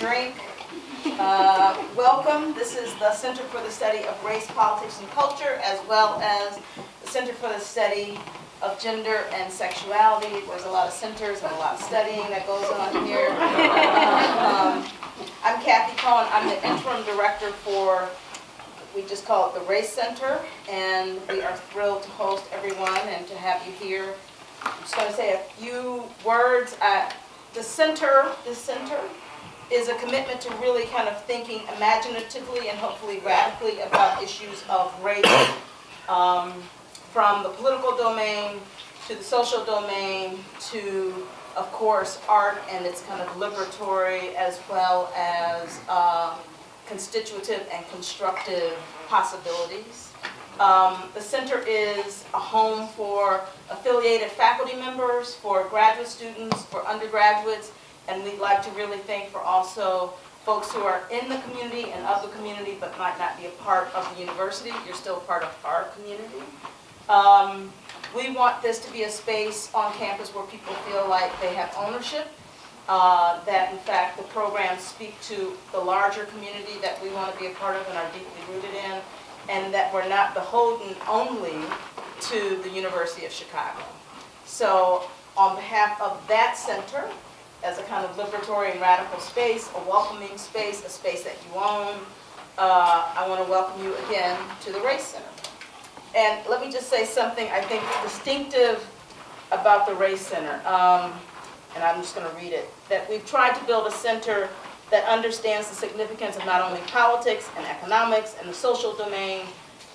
drink. Welcome. This is the Center for the Study of Race, Politics, and Culture, as well as the Center for the Study of Gender and Sexuality. There's a lot of centers and a lot of studying that goes on here. I'm Kathy Cohen. I'm the interim director for, we just call it the Race Center, and we are thrilled to host everyone and to have you here. I'm just going to say a few words. This center is a commitment to really kind of thinking imaginatively and hopefully radically about issues of race, from the political domain to the social domain to, of course, art and its kind of liberatory as well as constitutive and constructive possibilities. The center is a home for affiliated faculty members, for graduate students, for undergraduates, and we'd like to really thank for also folks who are in the community and of the community but might not be a part of the university. You're still part of our community. We want this to be a space on campus where people feel like they have ownership, that in fact the programs speak to the larger community that we want to be a part of and are deeply rooted in, and that we're not beholden only to the University of Chicago. So on behalf of that center, as a kind of liberatory and radical space, a welcoming space, a space that you own, I want to welcome you again to the Race Center. And let me just say something I think distinctive about the Race Center, and I'm just going to read it, that we've tried to build a center that understands the significance of not only politics and economics and the social domain,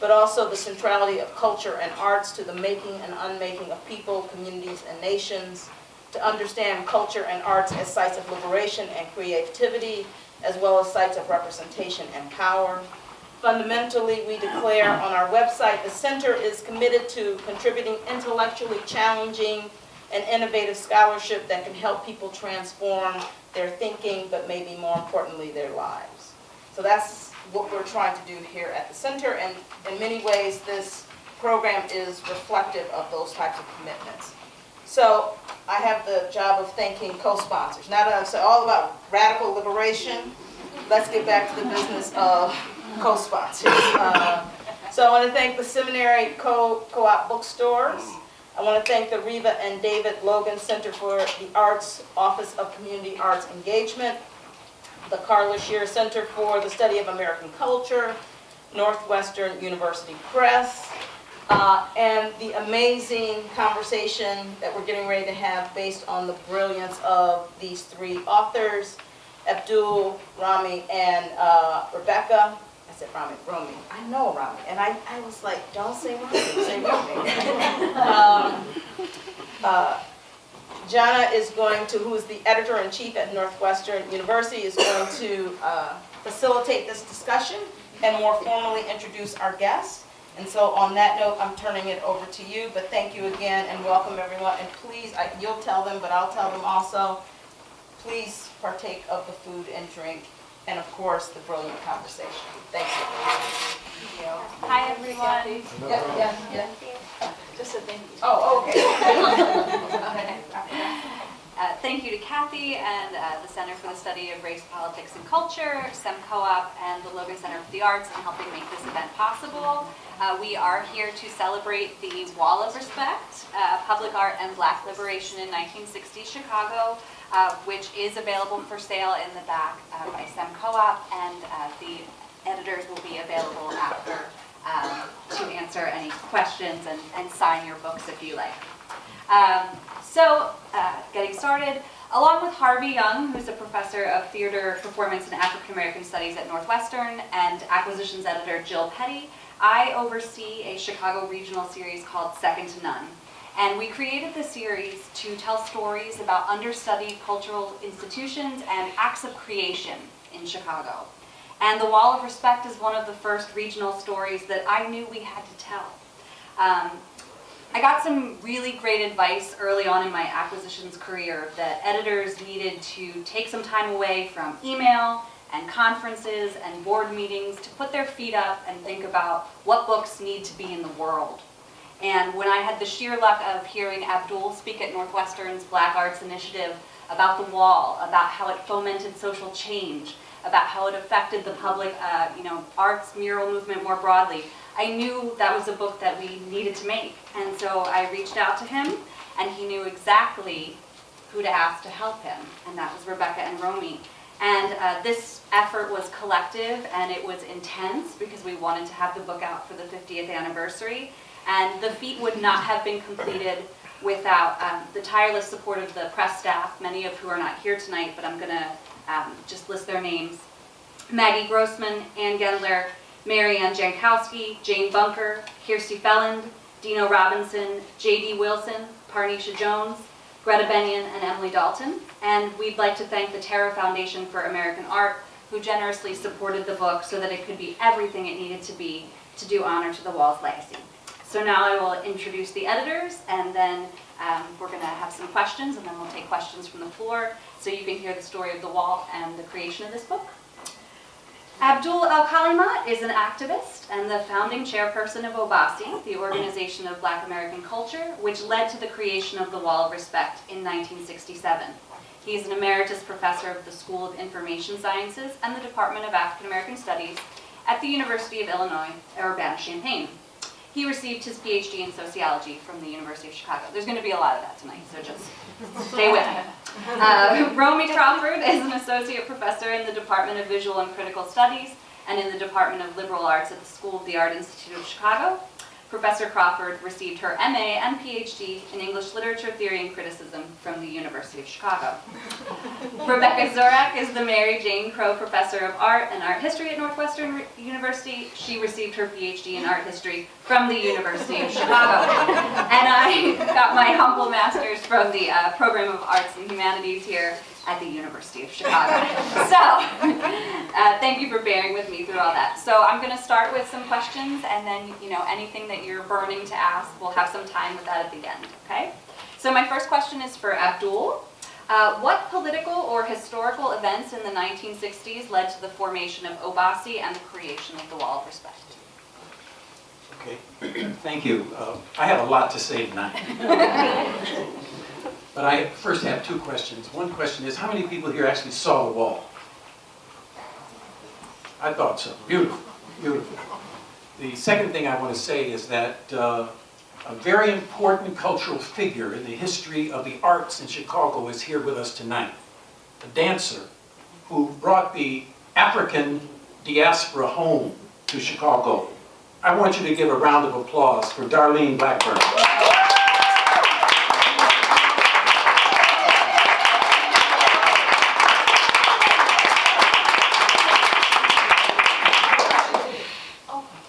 but also the centrality of culture and arts to the making and unmaking of people, communities, and nations, to understand culture and arts as sites of liberation and creativity, as well as sites of representation and power. Fundamentally, we declare on our website, the center is committed to contributing intellectually challenging and innovative scholarship that can help people transform their thinking, but maybe more importantly, their lives. So that's what we're trying to do here at the center, and in many ways, this program is reflective of those types of commitments. So I have the job of thanking co-sponsors. Now that I've said all about radical liberation, let's get back to the business of co-sponsors. So I want to thank the Seminary Co-op Bookstores. I want to thank the Reva and David Logan Center for the Arts Office of Community Arts Engagement, the Carla Shear Center for the Study of American Culture, Northwestern University Press, and the amazing conversation that we're getting ready to have based on the brilliance of these three authors, Abdul, Romi, and Rebecca. I said Romi. I know Romi. And I was like, don't say Romi, say Romi. Jana is going to, who is the editor-in-chief at Northwestern University, is going to facilitate this discussion and more formally introduce our guests. And so on that note, I'm turning it over to you, but thank you again and welcome everyone. And please, you'll tell them, but I'll tell them also, please partake of the food and drink and of course the brilliant conversation. Thank you. Hi everyone. Yeah. Just a thank you. Oh, okay. Thank you to Kathy and the Center for the Study of Race, Politics, and Culture, SEM Co-op, and the Logan Center for the Arts in helping make this event possible. We are here to celebrate the Wall of Respect, Public Art and Black Liberation in 1960 Chicago, which is available for sale in the back by SEM Co-op, and the editors will be available after to answer any questions and sign your books if you like. Getting started, along with Harvey Young, who's a professor of theater, performance, and African American studies at Northwestern, and acquisitions editor Jill Petty, I oversee a Chicago regional series called Second to None. And we created this series to tell stories about understudied cultural institutions and acts of creation in Chicago. And The Wall of Respect is one of the first regional stories that I knew we had to tell. I got some really great advice early on in my acquisitions career that editors needed to take some time away from email and conferences and board meetings to put their feet up and think about what books need to be in the world. And when I had the sheer luck of hearing Abdul speak at Northwestern's Black Arts Initiative about the wall, about how it fomented social change, about how it affected the public, arts mural movement more broadly, I knew that was a book that we needed to make. And so I reached out to him, and he knew exactly who to ask to help him, and that was Rebecca and Romi. And this effort was collective, and it was intense because we wanted to have the book out for the 50th anniversary. And the feat would not have been completed without the tireless support of the press staff, many of who are not here tonight, but I'm going to just list their names. Maggie Grossman, Ann Gendler, Mary Ann Jankowski, Jane Bunker, Kirsty Felland, Dino Robinson, J.D. Wilson, Parnisha Jones, Greta Bennion, and Emily Dalton. And we'd like to thank the Terra Foundation for American Art, who generously supported the book so that it could be everything it needed to be to do honor to the wall's legacy. So now I will introduce the editors, and then we're going to have some questions, and then we'll take questions from the floor so you can hear the story of the wall and the creation of this book. Abdul Alkalimat is an activist and the founding chairperson of OBASI, the Organization of Black American Culture, which led to the creation of the Wall of Respect in 1967. He is an emeritus professor of the School of Information Sciences and the Department of African American Studies at the University of Illinois, Urbana-Champaign. He received his PhD in sociology from the University of Chicago. There's going to be a lot of that tonight, so just stay with me. Romi Crawford is an associate professor in the Department of Visual and Critical Studies and in the Department of Liberal Arts at the School of the Art Institute of Chicago. Professor Crawford received her MA and PhD in English Literature, Theory, and Criticism from the University of Chicago. Rebecca Zorach is the Mary Jane Crow Professor of Art and Art History at Northwestern University. She received her PhD in Art History from the University of Chicago. And I got my humble master's from the Program of Arts and Humanities here at the University of Chicago. So, thank you for bearing with me through all that. So I'm going to start with some questions, and then, anything that you're burning to ask, we'll have some time with that at the end, okay? So my first question is for Abdul. What political or historical events in the 1960s led to the formation of OBASI and the creation of the Wall of Respect? Okay, thank you. I have a lot to say tonight. But I first have two questions. One question is, how many people here actually saw the wall? I thought so. Beautiful, beautiful. The second thing I want to say is that a very important cultural figure in the history of the arts in Chicago is here with us tonight. A dancer who brought the African diaspora home to Chicago. I want you to give a round of applause for Darlene Blackburn.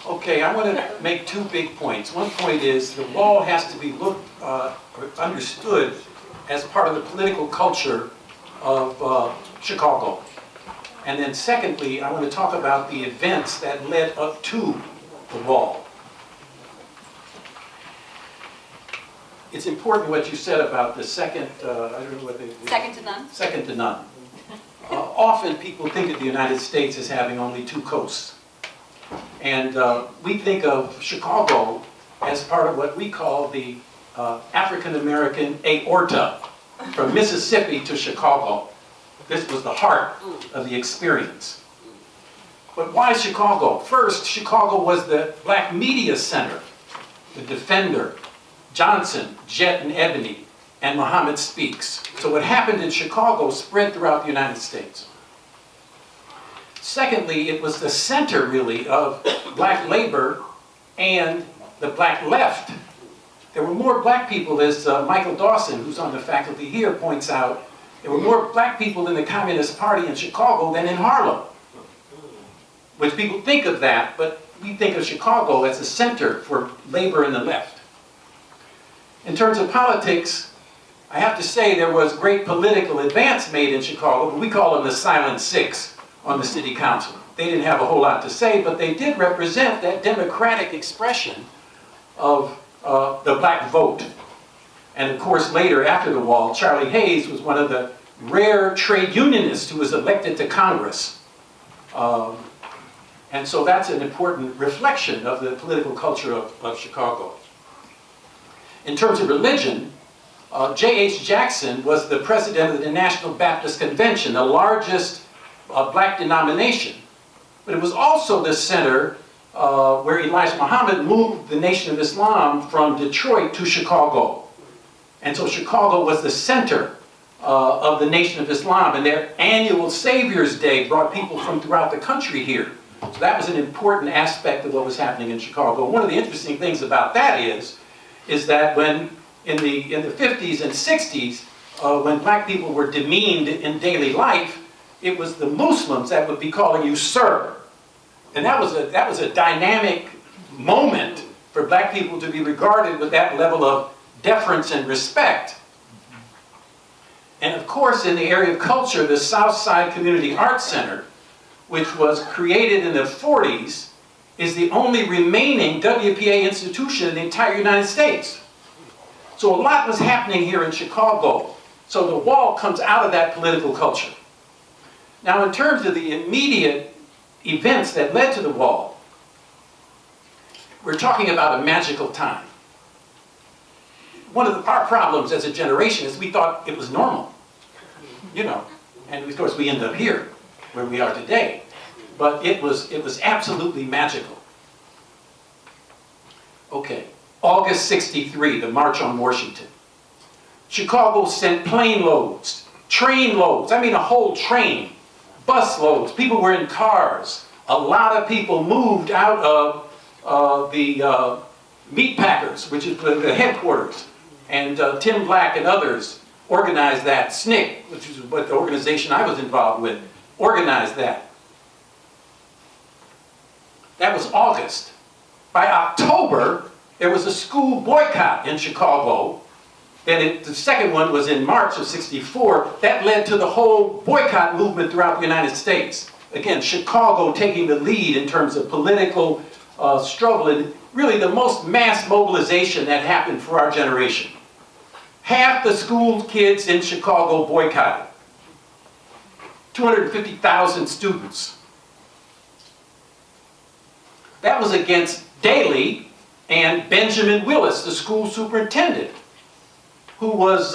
Okay, I want to make two big points. One point is the wall has to be understood as part of the political culture of Chicago. And then secondly, I want to talk about the events that led up to the wall. It's important what you said about the second, I don't know what they... Second to none. Second to none. Often people think of the United States as having only two coasts. And we think of Chicago as part of what we call the African-American aorta, from Mississippi to Chicago. This was the heart of the experience. But why Chicago? First, Chicago was the black media center. The Defender, Johnson, Jet and Ebony, and Muhammad Speaks. So what happened in Chicago spread throughout the United States. Secondly, it was the center, really, of black labor and the black left. There were more black people, as Michael Dawson, who's on the faculty here, points out, there were more black people in the Communist Party in Chicago than in Harlem. Which people think of that, but we think of Chicago as a center for labor and the left. In terms of politics, I have to say there was great political advance made in Chicago, but we call them the Silent Six on the city council. They didn't have a whole lot to say, but they did represent that democratic expression of the black vote. And of course, later, after the wall, Charlie Hayes was one of the rare trade unionists who was elected to Congress. And so that's an important reflection of the political culture of Chicago. in terms of religion, J.H. Jackson was the president of the National Baptist Convention, the largest black denomination. But it was also the center where Elijah Muhammad moved the Nation of Islam from Detroit to Chicago. And so Chicago was the center of the Nation of Islam, and their annual Savior's Day brought people from throughout the country here. So that was an important aspect of what was happening in Chicago. One of the interesting things about that is that when in the 50s and 60s, when black people were demeaned in daily life, it was the Muslims that would be calling you sir. And that was a dynamic moment for black people to be regarded with that level of deference and respect. And of course, in the area of culture, the Southside Community Arts Center, which was created in the 40s, is the only remaining WPA institution in the entire United States. So a lot was happening here in Chicago. So the wall comes out of that political culture. Now, in terms of the immediate events that led to the wall, we're talking about a magical time. One of our problems as a generation is we thought it was normal, you know, and of course we end up here where we are today. But it was absolutely magical. Okay, August 63, the March on Washington. Chicago sent plane loads, train loads, I mean a whole train, bus loads. People were in cars. A lot of people moved out of the meat packers, which is the headquarters. And Tim Black and others organized that. SNCC, which is what the organization I was involved with, organized that. That was August. By October, there was a school boycott in Chicago. Then the second one was in March of '64. That led to the whole boycott movement throughout the United States. Again, Chicago taking the lead in terms of political struggle, and really the most mass mobilization that happened for our generation. Half the school kids in Chicago boycotted. 250,000 students. That was against Daley and Benjamin Willis, the school superintendent, who was,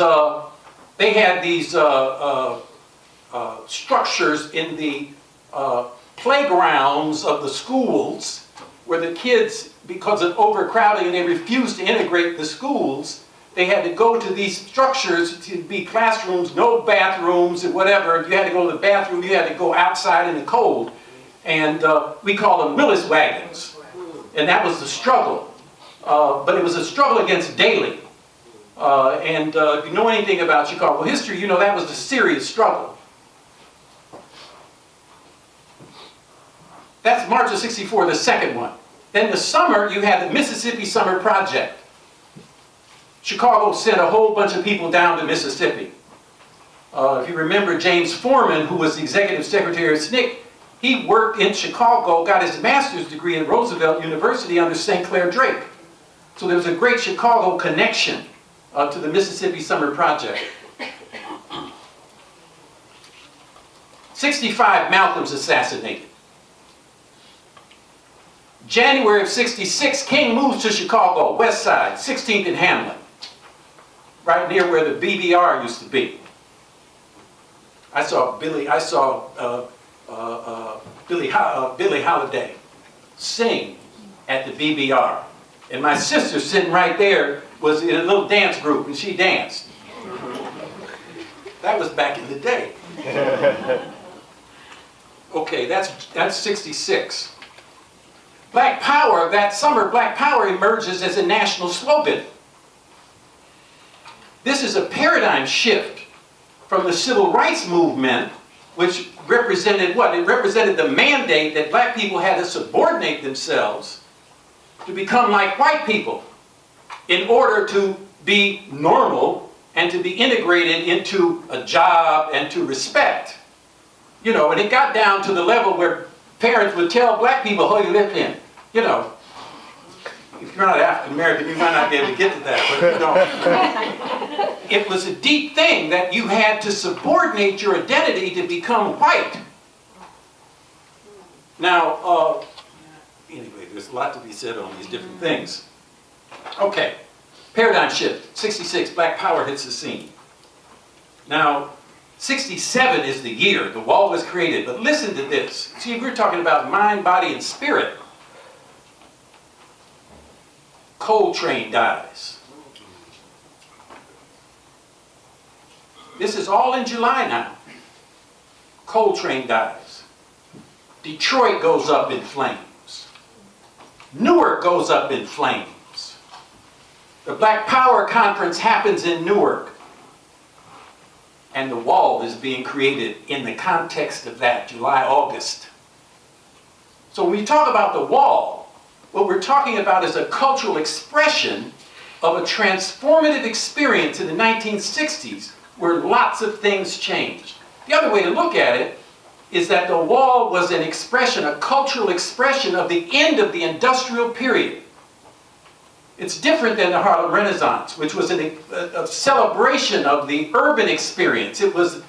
they had these structures in the playgrounds of the schools where the kids, because of overcrowding and they refused to integrate the schools, they had to go to these structures to be classrooms, no bathrooms and whatever. If you had to go to the bathroom, you had to go outside in the cold. And we call them Willis wagons. And that was the struggle. But it was a struggle against Daley. If you know anything about Chicago history, you know that was a serious struggle. That's March of '64, the second one. Then the summer, you had the Mississippi Summer Project. Chicago sent a whole bunch of people down to Mississippi. If you remember James Foreman, who was the executive secretary of SNCC, he worked in Chicago, got his master's degree at Roosevelt University under St. Clair Drake. So there was a great Chicago connection to the Mississippi Summer Project. '65, Malcolm's assassinated. January of '66, King moves to Chicago, West Side, 16th and Hamlin, right near where the BBR used to be. I saw Billie Holiday sing at the BBR. And my sister sitting right there was in a little dance group and she danced. That was back in the day. Okay, that's '66. Black Power, that summer, Black Power emerges as a national slogan. This is a paradigm shift from the civil rights movement, which represented what? It represented the mandate that black people had to subordinate themselves to become like white people in order to be normal and to be integrated into a job and to respect. You know, and it got down to the level where parents would tell black people, "Oh, you live in." You know, if you're not African American, you might not be able to get to that, but you know. It was a deep thing that you had to subordinate your identity to become white. Now, anyway, there's a lot to be said on these different things. Okay, Paradigm shift, 66, Black Power hits the scene. Now, 67 is the year the wall was created, but listen to this. See, we're talking about mind, body, and spirit. Coltrane dies. This is all in July now. Coltrane dies. Detroit goes up in flames. Newark goes up in flames. The Black Power Conference happens in Newark. And the wall is being created in the context of that, July, August. So when we talk about the wall, what we're talking about is a cultural expression of a transformative experience in the 1960s where lots of things changed. The other way to look at it is that the wall was an expression, a cultural expression of the end of the industrial period. It's different than the Harlem Renaissance, which was a celebration of the urban experience. It was,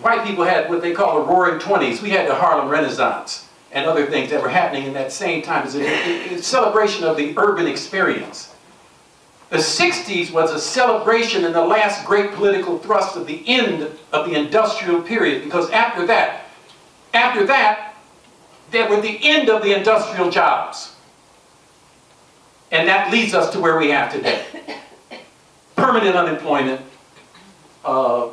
white people had what they call the Roaring 20s. We had the Harlem Renaissance and other things that were happening in that same time. It's a celebration of the urban experience. The 60s was a celebration and the last great political thrust of the end of the industrial period, because after that, there were the end of the industrial jobs. And that leads us to where we are today. Permanent unemployment, the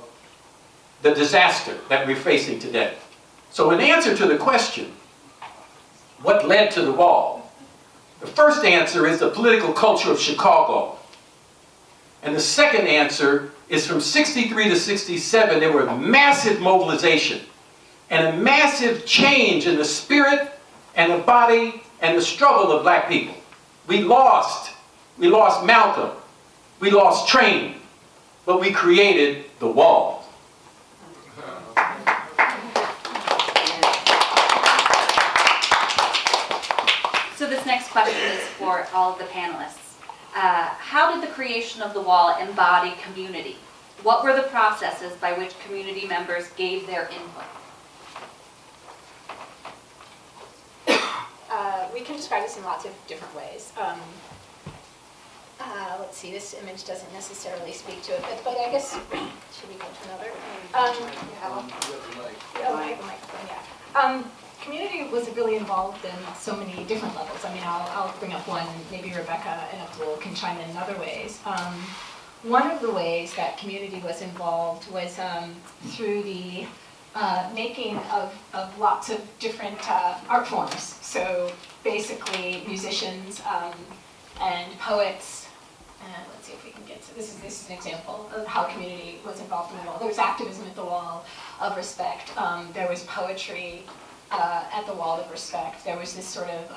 disaster that we're facing today. So in answer to the question, what led to the wall? The first answer is the political culture of Chicago. And the second answer is from 63 to 67, there were massive mobilization and a massive change in the spirit and the body and the struggle of black people. We lost Malcolm, we lost Train, but we created the wall. So this next question is for all of the panelists. How did the creation of the wall embody community? What were the processes by which community members gave their input? We can describe this in lots of different ways. Let's see, this image doesn't necessarily speak to it, but I guess, should we go to another? Microphone, yeah. Community was really involved in so many different levels. I mean, I'll bring up one, maybe Rebecca and Abdul can chime in other ways. One of the ways that community was involved was through the making of lots of different art forms. So basically musicians and poets, and let's see if we can get to this is an example of how community was involved in the wall. There was activism at the Wall of Respect. There was poetry at the Wall of Respect. There was this sort of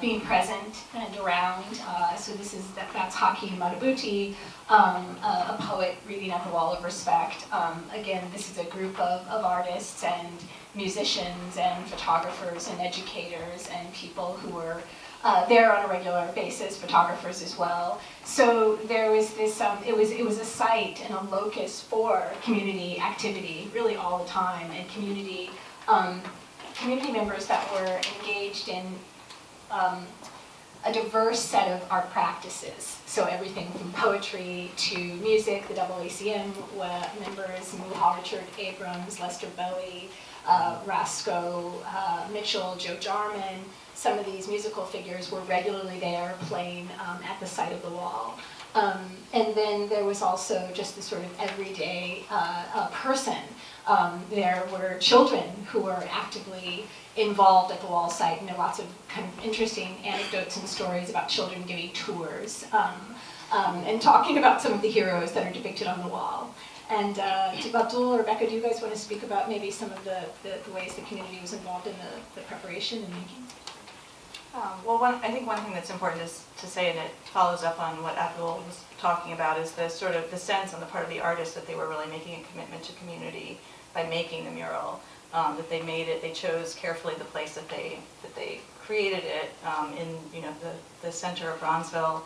being present and around. So that's Hakeem Madhubuti, a poet reading at the Wall of Respect. Again, this is a group of artists and musicians and photographers and educators and people who were there on a regular basis, photographers as well. So there was this, it was a site and a locus for community activity really all the time, and community members that were engaged in a diverse set of art practices. So everything from poetry to music, the AACM members, Muha, Richard Abrams, Lester Bowie, Rasco, Mitchell, Joe Jarman. Some of these musical figures were regularly there playing at the site of the Wall. And then there was also just this sort of everyday person. There were children who were actively involved at the Wall site, and there are lots of kind of interesting anecdotes and stories about children giving tours and talking about some of the heroes that are depicted on the Wall. And Abdul or Rebecca, do you guys want to speak about maybe some of the ways the community was involved in the preparation and making? I think one thing that's important is to say, and it follows up on what Abdul was talking about, is the sort of the sense on the part of the artist that they were really making a commitment to community by making the mural. That they made it, they chose carefully the place that they created it in the center of Bronzeville,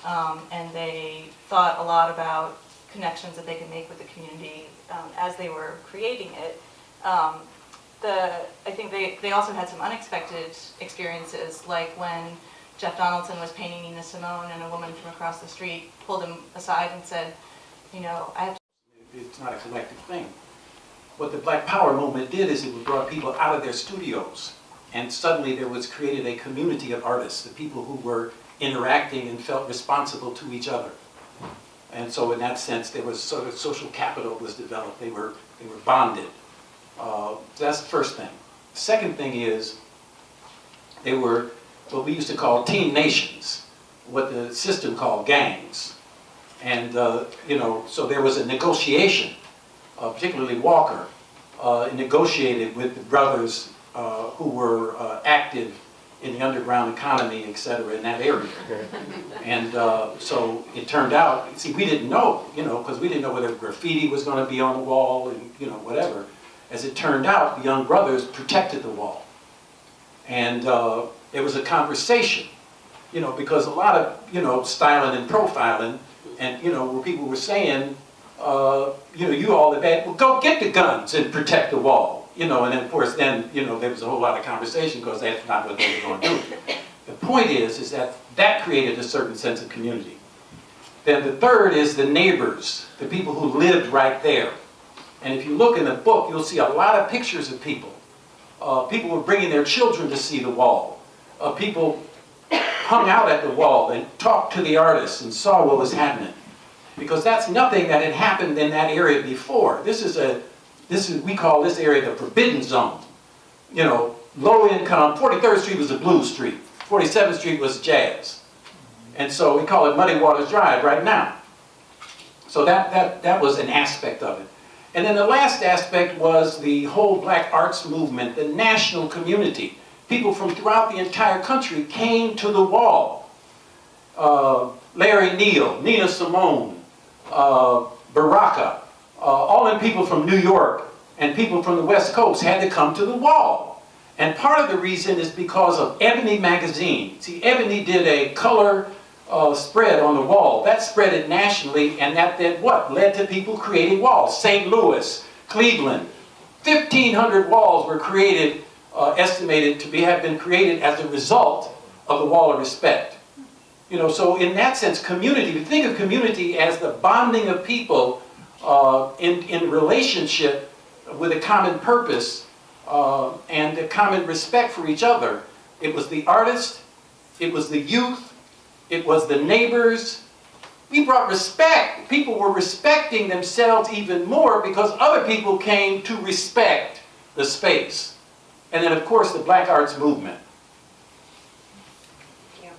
and they thought a lot about connections that they could make with the community as they were creating it. I think they also had some unexpected experiences, like when Jeff Donaldson was painting Nina Simone, and a woman from across the street pulled him aside and said, you know, I have to... It's not a collective thing. What the Black Power movement did is it brought people out of their studios, and suddenly there was created a community of artists, the people who were interacting and felt responsible to each other. And so in that sense, there was sort of social capital was developed. They were bonded. That's the first thing. The second thing is they were what we used to call teen nations, what the system called gangs. And, you know, so there was a negotiation, particularly Walker, negotiated with the brothers who were active in the underground economy, et cetera, in that area. And so it turned out, see, we didn't know, you know, because we didn't know whether graffiti was going to be on the wall and, you know, whatever. As it turned out, the young brothers protected the wall. And there was a conversation, you know, because a lot of, you know, styling and profiling, and, you know, where people were saying, you know, you all the bad, well, go get the guns and protect the wall. You know, and then, of course, then, you know, there was a whole lot of conversation because that's not what they were going to do. The point is that that created a certain sense of community. Then the third is the neighbors, the people who lived right there. And if you look in the book, you'll see a lot of pictures of people. People were bringing their children to see the wall. People hung out at the wall and talked to the artists and saw what was happening. Because that's nothing that had happened in that area before. We call this area the forbidden zone. You know, low income, 43rd Street was a blues street. 47th Street was jazz. And so we call it Muddy Waters Drive right now. So that was an aspect of it. And then the last aspect was the whole black arts movement, the national community. People from throughout the entire country came to the wall. Larry Neal, Nina Simone, Baraka, all them people from New York and people from the West Coast had to come to the wall. And part of the reason is because of Ebony magazine. See, Ebony did a color spread on the wall. That spread it nationally, and that did what? Led to people creating walls. St. Louis, Cleveland, 1,500 walls were created, estimated to have been created as a result of the Wall of Respect. You know, so in that sense, community, we think of community as the bonding of people in relationship with a common purpose and a common respect for each other. It was the artist, it was the youth, it was the neighbors. We brought respect. People were respecting themselves even more because other people came to respect the space. And then, of course, the Black Arts Movement. Thank you.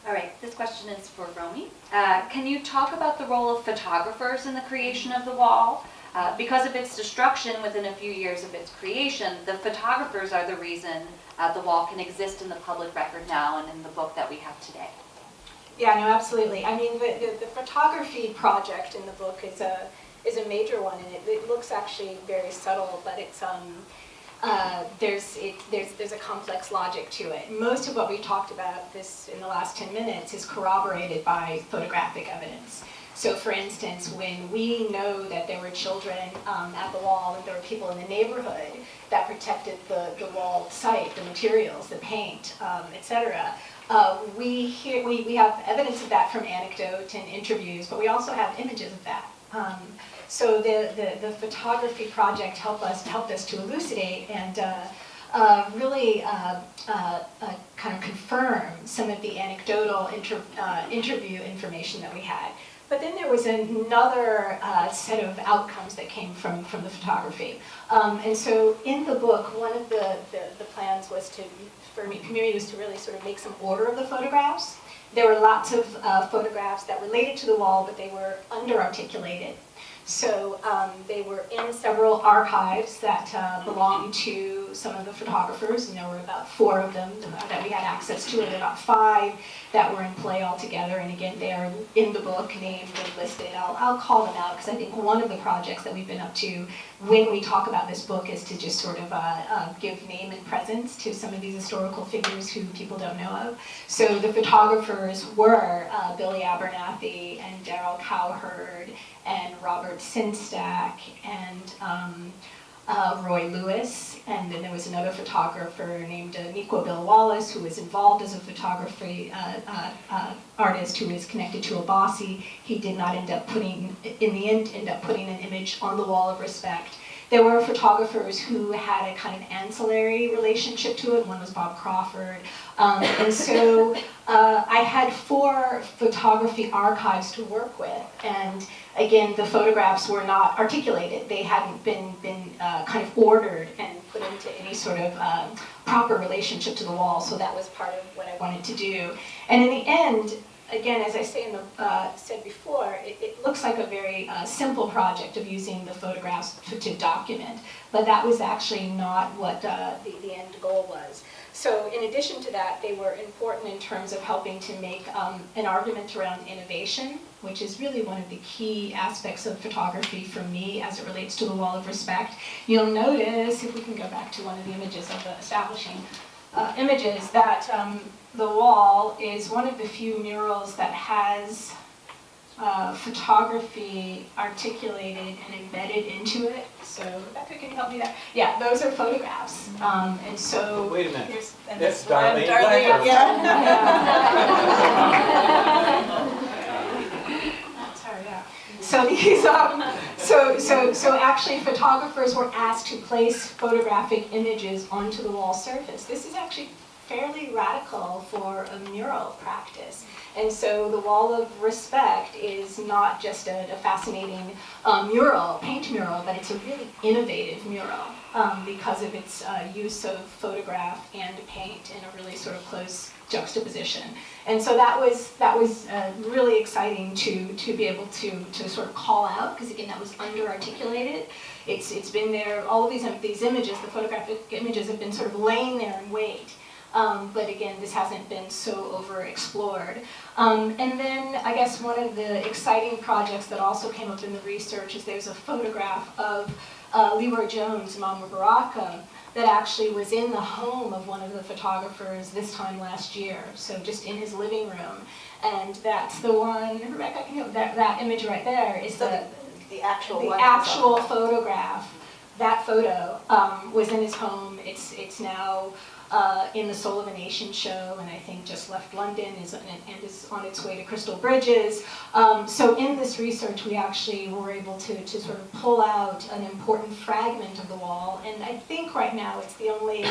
All right, this question is for Romi. Can you talk about the role of photographers in the creation of the wall? Because of its destruction within a few years of its creation, the photographers are the reason the wall can exist in the public record now and in the book that we have today. Yeah, no, absolutely. I mean, the photography project in the book is a major one, and it looks actually very subtle, but it's there's a complex logic to it. Most of what we talked about this in the last 10 minutes is corroborated by photographic evidence. So, for instance, when we know that there were children at the wall and there were people in the neighborhood that protected the wall site, the materials, the paint, etc. We have evidence of that from anecdote and interviews, but we also have images of that. So the photography project helped us to elucidate and really kind of confirm some of the anecdotal interview information that we had. But then there was another set of outcomes that came from the photography. And so in the book, one of the plans was for me, community was to really sort of make some order of the photographs. There were lots of photographs that related to the wall, but they were under-articulated. So they were in several archives that belonged to some of the photographers, and there were about 4 of them that we had access to, and about 5 that were in play altogether. And again, they are in the book, named and listed. I'll call them out because I think one of the projects that we've been up to when we talk about this book is to just sort of give name and presence to some of these historical figures who people don't know of. So the photographers were Billy Abernathy and Daryl Cowherd and Robert Sinstack and Roy Lewis, and then there was another photographer named Nico Bill Wallace, who was involved as a photography artist who is connected to Abbasi. He did not end up putting an image on the Wall of Respect. There were photographers who had a kind of ancillary relationship to it. One was Bob Crawford. And so I had 4 photography archives to work with. And again, the photographs were not articulated. They hadn't been kind of ordered and put into any sort of proper relationship to the wall. So that was part of what I wanted to do. And in the end, again, as I said before, it looks like a very simple project of using the photographs to document, but that was actually not what the end goal was. So in addition to that, they were important in terms of helping to make an argument around innovation, which is really one of the key aspects of photography for me as it relates to the Wall of Respect. You'll notice, if we can go back to one of the images of the establishing images, that the wall is one of the few murals that has photography articulated and embedded into it. So, Rebecca, can you help me there? Yeah, those are photographs. And so... Wait a minute. And That's this one, Darlene Darlene Blackburn. again. That's her, yeah. So these, so actually photographers were asked to place photographic images onto the wall surface. This is actually fairly radical for a mural practice. And so the Wall of Respect is not just a fascinating mural, paint mural, but it's a really innovative mural because of its use of photograph and paint in a really sort of close juxtaposition. And so that was really exciting to be able to sort of call out, because again, that was under-articulated. It's been there, all of these images, the photographic images have been sort of laying there in wait. But again, this hasn't been so overexplored. And then I guess one of the exciting projects that also came up in the research is there's a photograph of Leroy Jones, Mama Baraka, that actually was in the home of one of the photographers this time last year, so just in his living room. And that's the one, Rebecca, can you, that image right there is the actual photograph. That photo was in his home. It's now in the Soul of a Nation show, and I think just left London and is on its way to Crystal Bridges. So in this research, we actually were able to sort of pull out an important fragment of the wall, and I think right now it's the only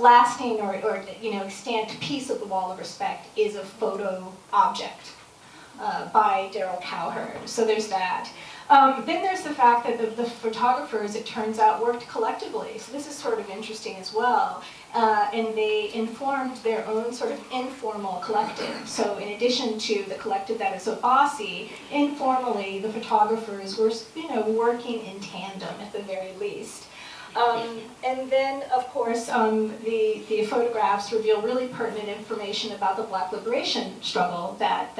lasting or extant piece of the Wall of Respect is a photo object by Daryl Cowherd. So there's that. Then there's the fact that the photographers, it turns out, worked collectively. So this is sort of interesting as well. And they informed their own sort of informal collective. So in addition to the collective that is Abbasi, informally the photographers were, working in tandem at the very least. And then, of course, the photographs reveal really pertinent information about the Black liberation struggle that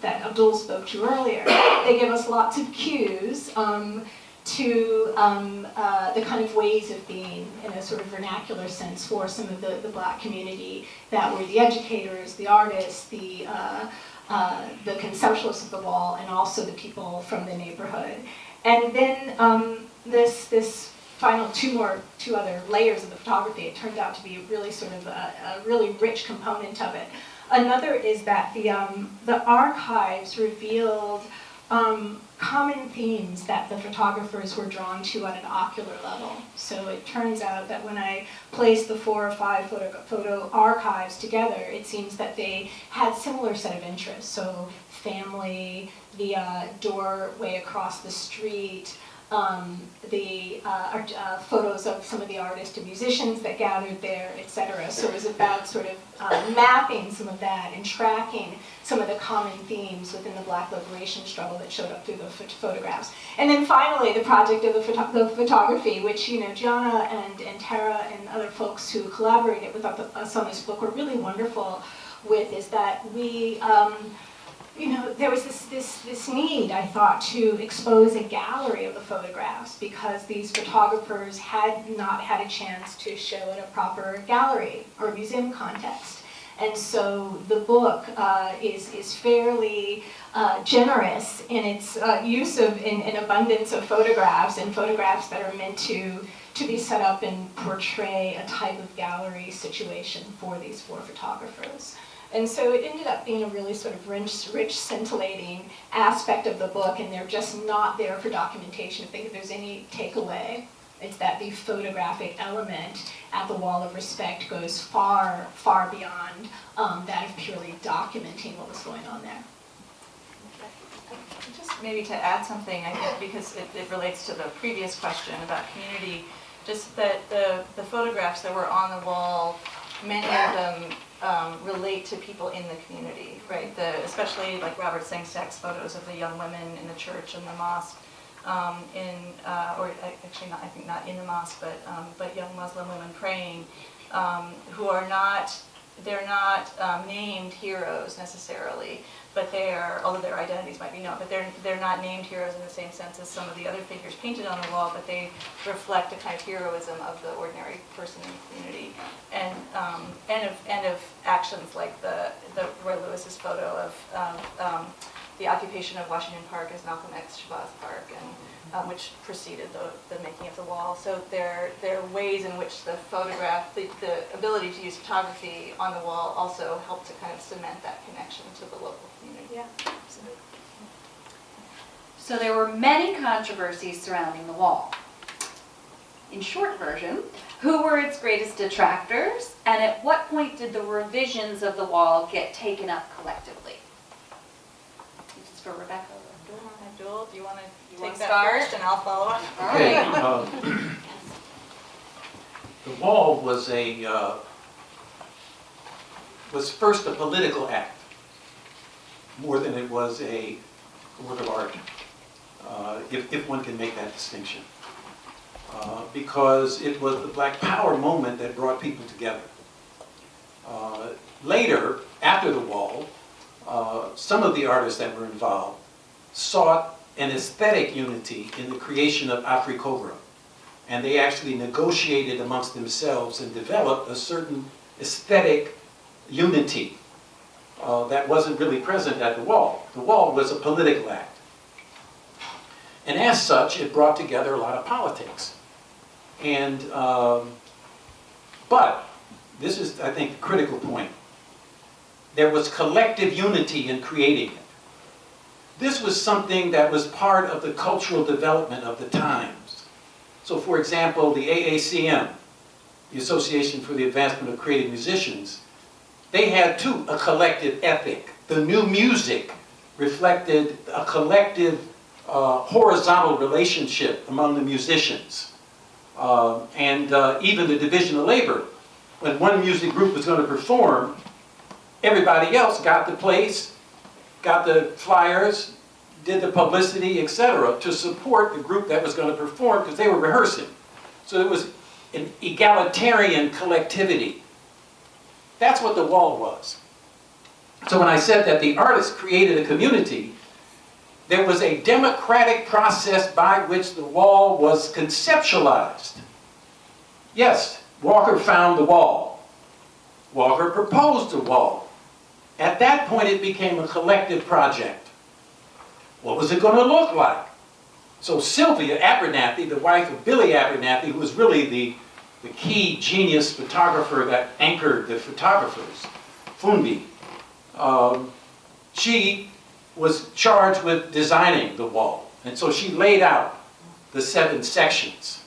Abdul spoke to earlier. They give us lots of cues to the kind of ways of being, in a sort of vernacular sense, for some of the Black community that were the educators, the artists, the conceptualists of the wall, and also the people from the neighborhood. And then this final two other layers of the photography, it turned out to be really sort of a really rich component of it. Another is that the archives revealed common themes that the photographers were drawn to at an ocular level. So it turns out that when I placed the 4 or 5 photo archives together, it seems that they had similar set of interests. So family, the doorway across the street, the photos of some of the artists and musicians that gathered there, etc. So it was about sort of mapping some of that and tracking some of the common themes within the Black liberation struggle that showed up through the photographs. And then finally, the project of the photography, which Gianna and Tara and other folks who collaborated with us on this book were really wonderful with, is that we there was this need, I thought, to expose a gallery of the photographs because these photographers had not had a chance to show in a proper gallery or museum context. And so the book is fairly generous in its use of an abundance of photographs, and photographs that are meant to be set up and portray a type of gallery situation for these 4 photographers. And so it ended up being a really sort of rich, scintillating aspect of the book, and they're just not there for documentation. I think if there's any takeaway, it's that the photographic element at the Wall of Respect goes far, far beyond that of purely documenting what was going on there. Just maybe to add something, I think, because it relates to the previous question about community, just that the photographs that were on the wall, many of them relate to people in the community, right? Especially like Robert Sengstack's photos of the young women in the church and the mosque, or actually not, I think not in the mosque, but young Muslim women praying, who are not, they're not named heroes necessarily, but they are, although their identities might be known, but they're not named heroes in the same sense as some of the other figures painted on the wall, but they reflect a kind of heroism of the ordinary person in the community, and of actions like the Roy Lewis's photo of the occupation of Washington Park as Malcolm X Shabazz Park, and which preceded the making of the wall. So there are ways in which the photograph, the ability to use photography on the wall also helped to kind of cement that connection to the local community. Yeah, absolutely. So there were many controversies surrounding the wall. In short version, who were its greatest detractors, and at what point did the revisions of the wall get taken up collectively? This is for Rebecca. Abdul, do you want to wanna take that start? first, and I'll follow up? Okay. The wall was was first a political act, more than it was a work of art, if one can make that distinction. Because it was the Black Power moment that brought people together. Later, after the wall, some of the artists that were involved sought an aesthetic unity in the creation of Africovra. And they actually negotiated amongst themselves and developed a certain aesthetic unity that wasn't really present at the wall. The wall was a political act. And as such, it brought together a lot of politics. And, but, this is, I think, the critical point. There was collective unity in creating it. This was something that was part of the cultural development of the times. So, for example, the AACM, the Association for the Advancement of Creative Musicians, they had too a collective ethic. The new music reflected a collective horizontal relationship among the musicians. And even the division of labor. When one music group was going to perform, everybody else got the place, got the flyers, did the publicity, etc., to support the group that was going to perform because they were rehearsing. So it was an egalitarian collectivity. That's what the wall was. So when I said that the artists created a community, there was a democratic process by which the wall was conceptualized. Yes, Walker found the wall. Walker proposed the wall. At that point, it became a collective project. What was it going to look like? So Sylvia Abernathy, the wife of Billy Abernathy, who was really the key genius photographer that anchored the photographers, Funbi, she was charged with designing the wall. And so she laid out the 7 sections.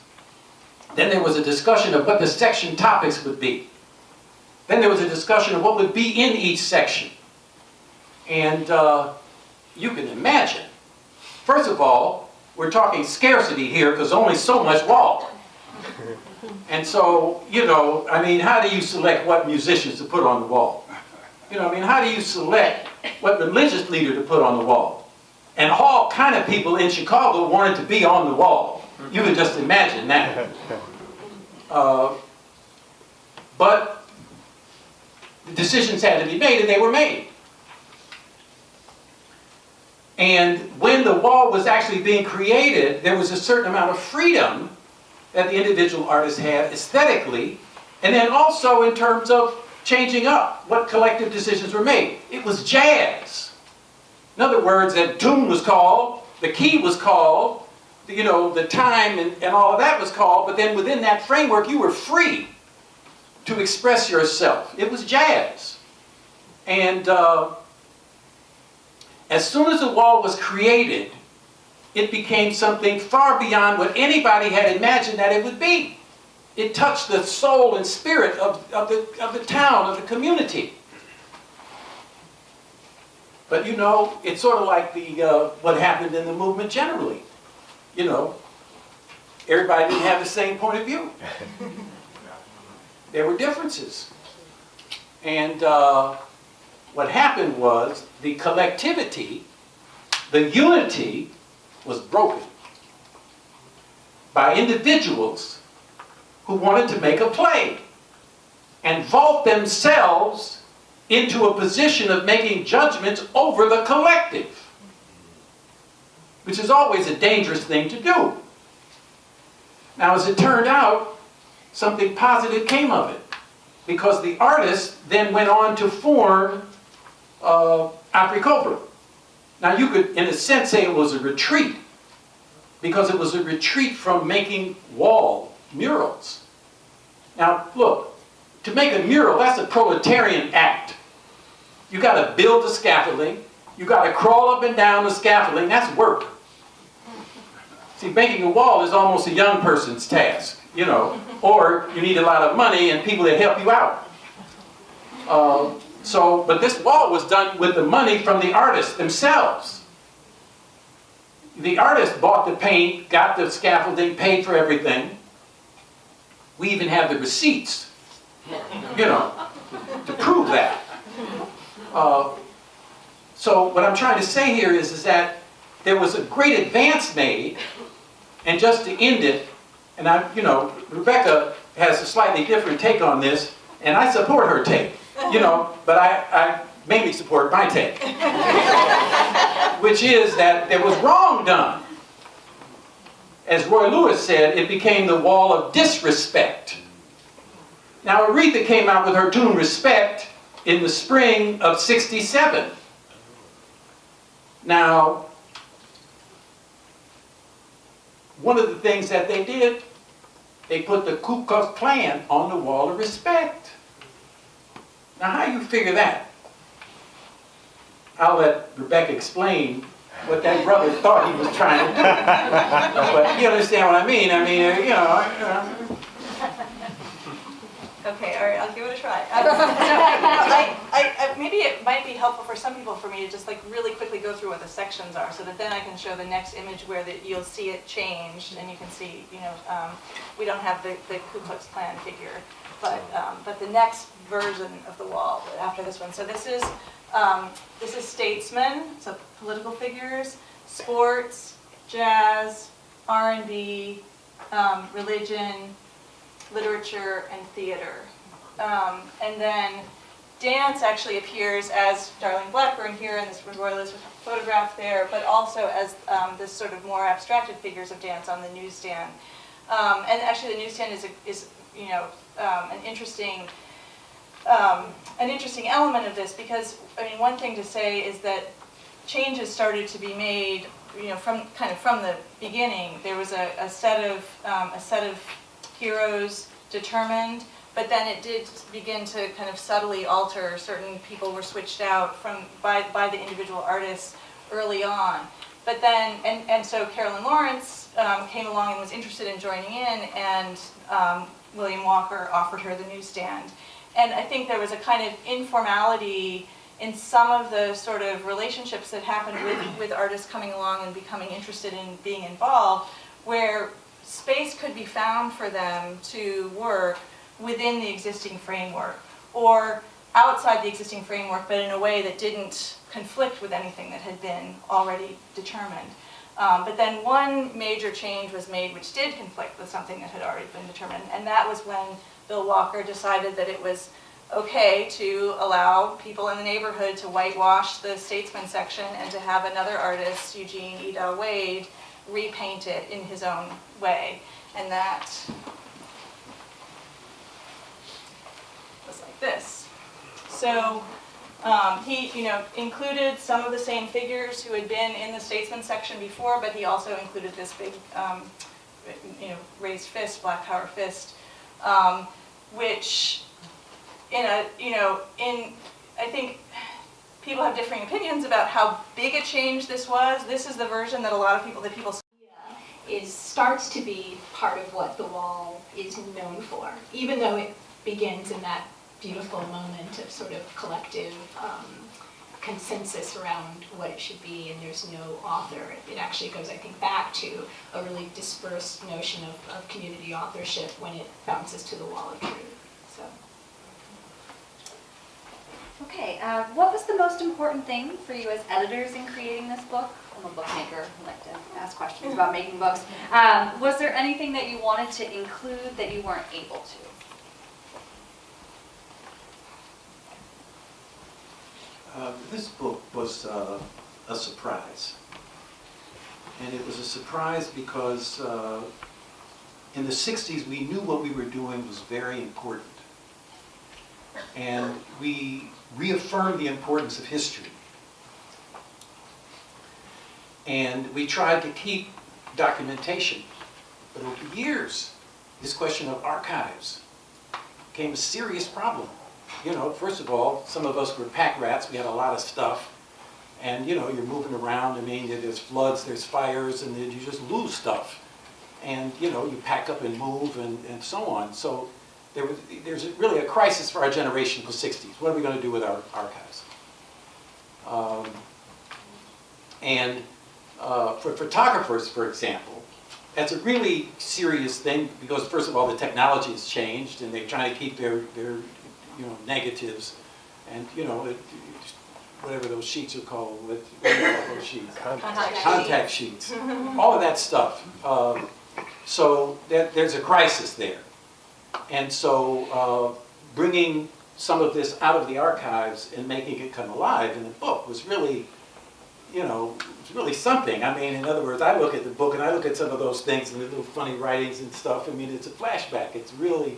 Then there was a discussion of what the section topics would be. Then there was a discussion of what would be in each section. And you can imagine, first of all, we're talking scarcity here because only so much wall. And so, you know, I mean, how do you select what musicians to put on the wall? You know, I mean, how do you select what religious leader to put on the wall? And all kind of people in Chicago wanted to be on the wall. You can just imagine that. But the decisions had to be made, and they were made. And when the wall was actually being created, there was a certain amount of freedom that the individual artists had aesthetically, and then also in terms of changing up what collective decisions were made. It was jazz. In other words, that tune was called, the key was called, you know, the time and all of that was called, but then within that framework you were free to express yourself. It was jazz. And as soon as the wall was created, it became something far beyond what anybody had imagined that it would be. It touched the soul and spirit of the town, of the community. But you know, it's sort of like what happened in the movement generally. You know, everybody didn't have the same point of view. There were differences. And what happened was the collectivity, the unity was broken by individuals who wanted to make a play and vault themselves into a position of making judgments over the collective, which is always a dangerous thing to do. Now, as it turned out, something positive came of it, because the artists then went on to form Africobra. Now, you could, in a sense, say it was a retreat, because it was a retreat from making wall murals. Now, look, to make a mural, that's a proletarian act. You got to build the scaffolding, you got to crawl up and down the scaffolding, that's work. See, making a wall is almost a young person's task, you know, or you need a lot of money and people that help you out. But this wall was done with the money from the artists themselves. The artist bought the paint, got the scaffolding, paid for everything. We even have the receipts, you know, to prove that. So what I'm trying to say here is that there was a great advance made, and just to end it, and you know, Rebecca has a slightly different take on this, and I support her take, you know, but I mainly support my take, which is that there was wrong done. As Roy Lewis said, it became the wall of disrespect. Now, Aretha came out with her tune Respect in the spring of '67. Now, one of the things that they did, they put the Ku Klux Klan on the wall of respect. Now, how do you figure that? I'll let Rebecca explain what that brother thought he was trying to do. But you understand what I mean? I mean, you know. Okay, all right, I'll give it a try. Maybe it might be helpful for some people for me to just like really quickly go through what the sections are, so that then I can show the next image where you'll see it changed, and you can see, you know, we don't have the Ku Klux Klan figure, but the next version of the wall after this one. So this is Statesmen, so political figures, sports, jazz, R&B, religion, literature, and theater. And then dance actually appears as Darlene Blackburn here in this Roy Lewis photograph there, but also as this sort of more abstracted figures of dance on the newsstand. And actually the newsstand is you know, an interesting element of this, because I mean, one thing to say is that changes started to be made, you know, from the beginning. There was a set of heroes determined, but then it did begin to kind of subtly alter. Certain people were switched out by the individual artists early on. But then, and so Carolyn Lawrence came along and was interested in joining in, and William Walker offered her the newsstand. And I think there was a kind of informality in some of the sort of relationships that happened with artists coming along and becoming interested in being involved, where space could be found for them to work within the existing framework, or outside the existing framework, but in a way that didn't conflict with anything that had been already determined. But then one major change was made which did conflict with something that had already been determined, and that was when Bill Walker decided that it was okay to allow people in the neighborhood to whitewash the Statesmen section and to have another artist, Eugene Eda Wade, repaint it in his own way. And that was like this. So he, included some of the same figures who had been in the Statesmen section before, but he also included this big, raised fist, Black Power fist, which I think people have differing opinions about how big a change this was. This is the version that a lot of people, starts to be part of what the wall is known for, even though it begins in that beautiful moment of sort of collective consensus around what it should be, and there's no author. It actually goes, I think, back to a really dispersed notion of community authorship when it bounces to the wall of truth. So. Okay, what was the most important thing for you as editors in creating this book? I'm a bookmaker, I like to ask questions about making books. Was there anything that you wanted to include that you weren't able to? This book was a surprise. And it was a surprise because in the 60s we knew what we were doing was very important. And we reaffirmed the importance of history. And we tried to keep documentation. But over years, this question of archives became a serious problem. First of all, some of us were pack rats. We had a lot of stuff. And, you're moving around. I mean, there's floods, there's fires, and then you just lose stuff. And, you pack up and move and so on. So there's really a crisis for our generation in the 60s. What are we going to do with our archives? For photographers, for example, that's a really serious thing because, first of all, the technology has changed and they're trying to keep their negatives and, whatever those sheets are called, what do you call those sheets? Contact sheets. All of that stuff. So there's a crisis there. And so bringing some of this out of the archives and making it come alive in the book was really, it's really something. I mean, in other words, I look at the book and I look at some of those things and the little funny writings and stuff. I mean, it's a flashback. It's really,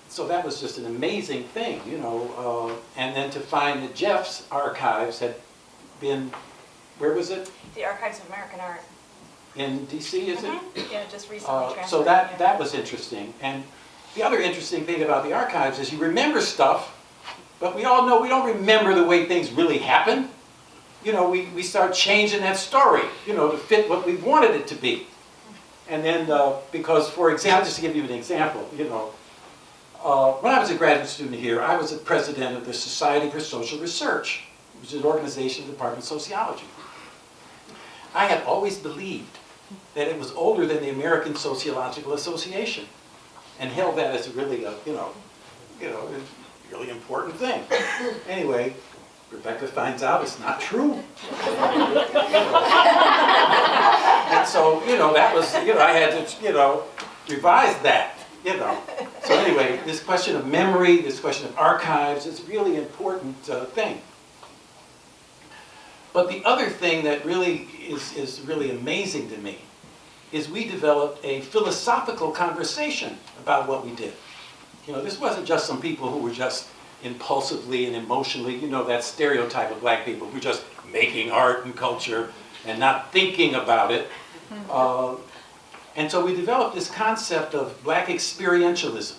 so that was just an amazing thing, and then to find that Jeff's archives had been, where was it? The Archives of American Art. In DC, is it? Yeah, just recently transferred. So that was interesting. And the other interesting thing about the archives is you remember stuff, but we all know we don't remember the way things really happen. We start changing that story, to fit what we wanted it to be. And then, because, for example, just to give you an example, when I was a graduate student here, I was the president of the Society for Social Research, which is an organization in the Department of Sociology. I had always believed that it was older than the American Sociological Association, and held that as a really, really important thing. Anyway, Rebecca finds out it's not true. And so, that was, I had to, revise that, So anyway, this question of memory, this question of archives is a really important thing. But the other thing that really is really amazing to me is we developed a philosophical conversation about what we did. This wasn't just some people who were just impulsively and emotionally, that stereotype of black people who were just making art and culture and not thinking about it. And so we developed this concept of black experientialism.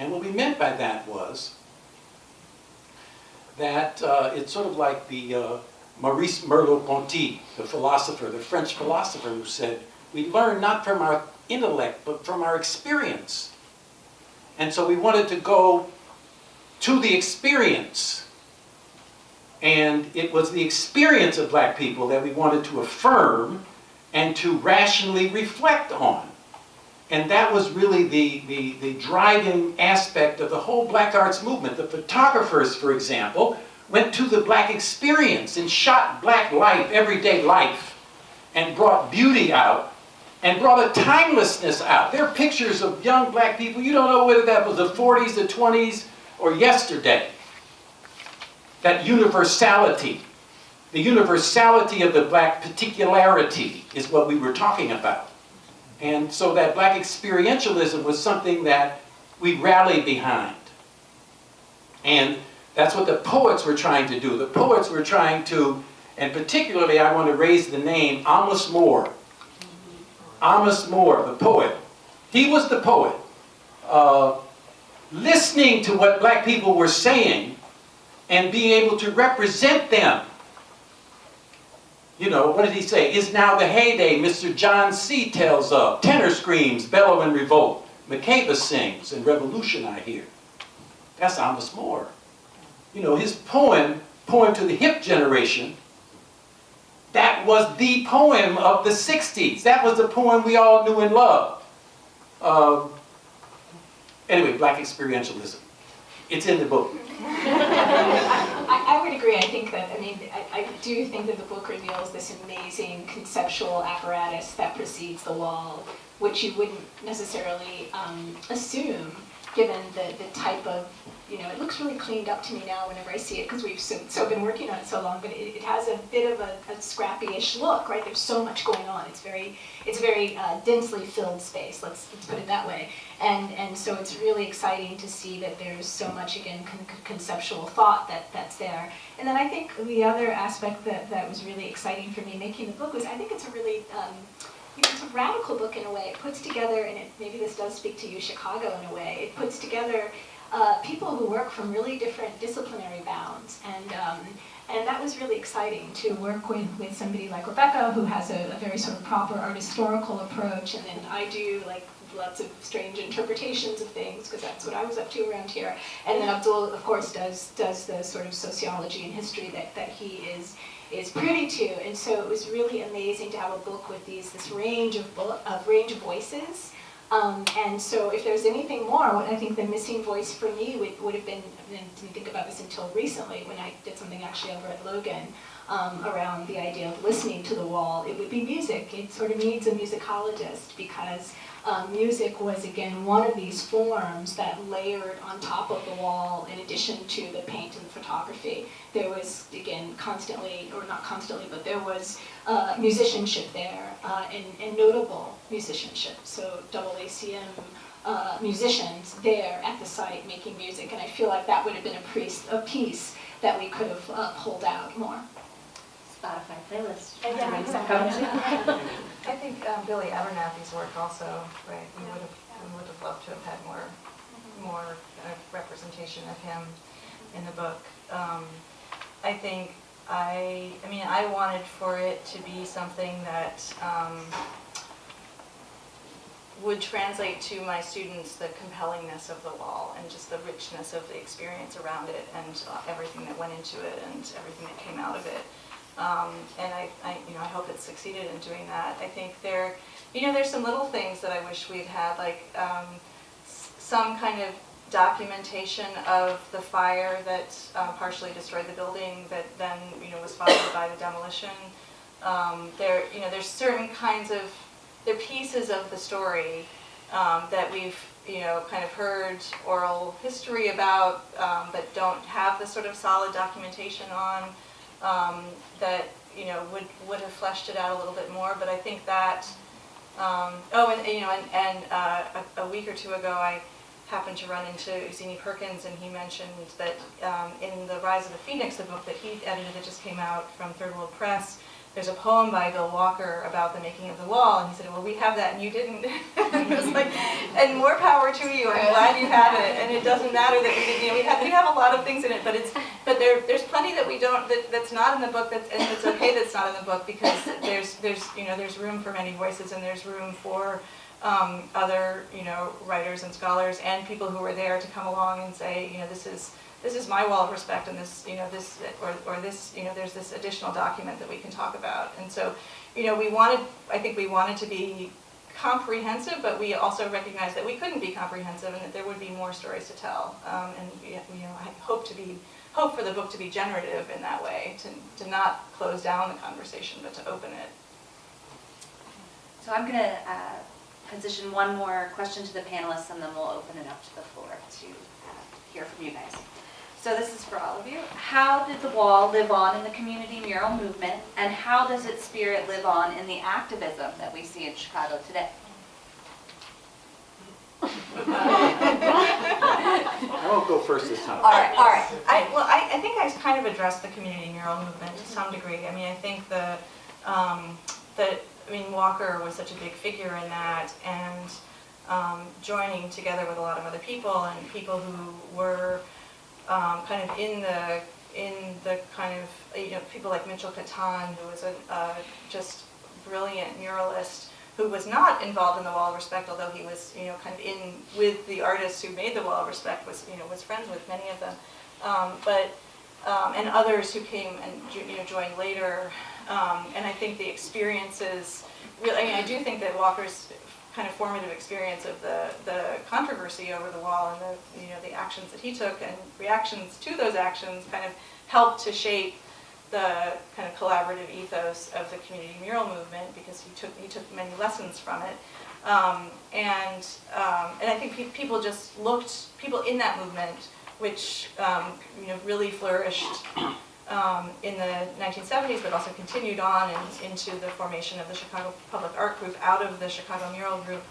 And what we meant by that was that it's sort of like the Maurice Merleau-Ponty, the philosopher, the French philosopher, who said, we learn not from our intellect, but from our experience. And so we wanted to go to the experience. And it was the experience of black people that we wanted to affirm and to rationally reflect on. And that was really the driving aspect of the whole black arts movement. The photographers, for example, went to the black experience and shot black life, everyday life, and brought beauty out, and brought a timelessness out. There are pictures of young black people, you don't know whether that was the 40s, the 20s, or yesterday. That universality, the universality of the black particularity is what we were talking about. And so that black experientialism was something that we rallied behind. And That's what the poets were trying to do. The poets were trying to, and particularly I want to raise the name Amos Moore. Amos Moore, the poet. He was the poet. Listening to what black people were saying and being able to represent them. You know, what did he say? Is now the heyday Mr. John C. tells of. Tenor screams, bellow and revolt. McCabe sings, and revolution I hear. That's Amos Moore. You know, his poem to the hip generation, that was the poem of the 60s. That was the poem we all knew and loved. Anyway, black experientialism. It's in the book. I would agree. I think that, I do think that the book reveals this amazing conceptual apparatus that precedes the wall, which you wouldn't necessarily assume, given the type of, it looks really cleaned up to me now whenever I see it, because we've so been working on it so long, but it has a bit of a scrappy-ish look, right? There's so much going on. It's very densely filled space, let's put it that way. And so it's really exciting to see that there's so much, again, conceptual thought that's there. And then I think the other aspect that was really exciting for me making the book was, I think it's a really, it's a radical book in a way. It puts together, and maybe this does speak to UChicago in a way, it puts together people who work from really different disciplinary bounds. And that was really exciting to work with somebody like Rebecca, who has a very sort of proper art historical approach, and then I do like lots of strange interpretations of things, because that's what I was up to around here. And then Abdul, of course, does the sort of sociology and history that he is privy to. And so it was really amazing to have a book with this range of voices. And so if there's anything more, what I think the missing voice for me would have been, I didn't think about this until recently when I did something actually over at Logan around the idea of listening to the wall, it would be music. It sort of needs a musicologist, because music was, again, one of these forms that layered on top of the wall in addition to the paint and the photography. There was, again, constantly, or not constantly, but there was musicianship there, and notable musicianship. So AACM musicians there at the site making music, and I feel like that would have been a piece that we could have pulled out more. Spotify playlist. I think Billy Abernathy's work also, right? We would have loved to have had more representation of him in the book. I think I wanted for it to be something that would translate to my students the compellingness of the wall and just the richness of the experience around it and everything that went into it and everything that came out of it. And I hope it succeeded in doing that. I think there's some little things that I wish we'd had, like some kind of documentation of the fire that partially destroyed the building that then was followed by the demolition. There's certain kinds of, they're pieces of the story that we've kind of heard oral history about, but don't have the sort of solid documentation on. That would have fleshed it out a little bit more, but I think that a week or two ago I happened to run into Uzini Perkins, and he mentioned that in The Rise of the Phoenix, the book that he edited that just came out from Third World Press, there's a poem by Bill Walker about the making of the wall, and he said, well, we have that and you didn't. It was like, and more power to you, I'm glad you have it, and it doesn't matter that we didn't, we have a lot of things in it, but there's plenty that we don't, that's not in the book, and it's okay that's not in the book, because there's room for many voices, and there's room for other, writers and scholars and people who were there to come along and say, this is my wall of respect, and this, there's this additional document that we can talk about. And so, I think we wanted to be comprehensive, but we also recognized that we couldn't be comprehensive and that there would be more stories to tell. I hope for the book to be generative in that way, to not close down the conversation, but to open it. So I'm going to position one more question to the panelists, and then we'll open it up to the floor to hear from you guys. So this is for all of you. How did the wall live on in the community mural movement, and how does its spirit live on in the activism that we see in Chicago today? I won't go first this time. All right, all right. I think I kind of addressed the community mural movement to some degree. I mean, I think Walker was such a big figure in that, and joining together with a lot of other people and people who were kind of in the kind of, people like Mitchell Catan, who was a just brilliant muralist, who was not involved in the Wall of Respect, although he was, kind of in with the artists who made the Wall of Respect, was friends with many of them, and others who came and joined later, and I think the experiences really, I do think that Walker's kind of formative experience of the controversy over the wall and the actions that he took and reactions to those actions kind of helped to shape the kind of collaborative ethos of the community mural movement, because he took many lessons from it, and I think people in that movement, which really flourished in the 1970s, but also continued on into the formation of the Chicago Public Art Group out of the Chicago Mural Group.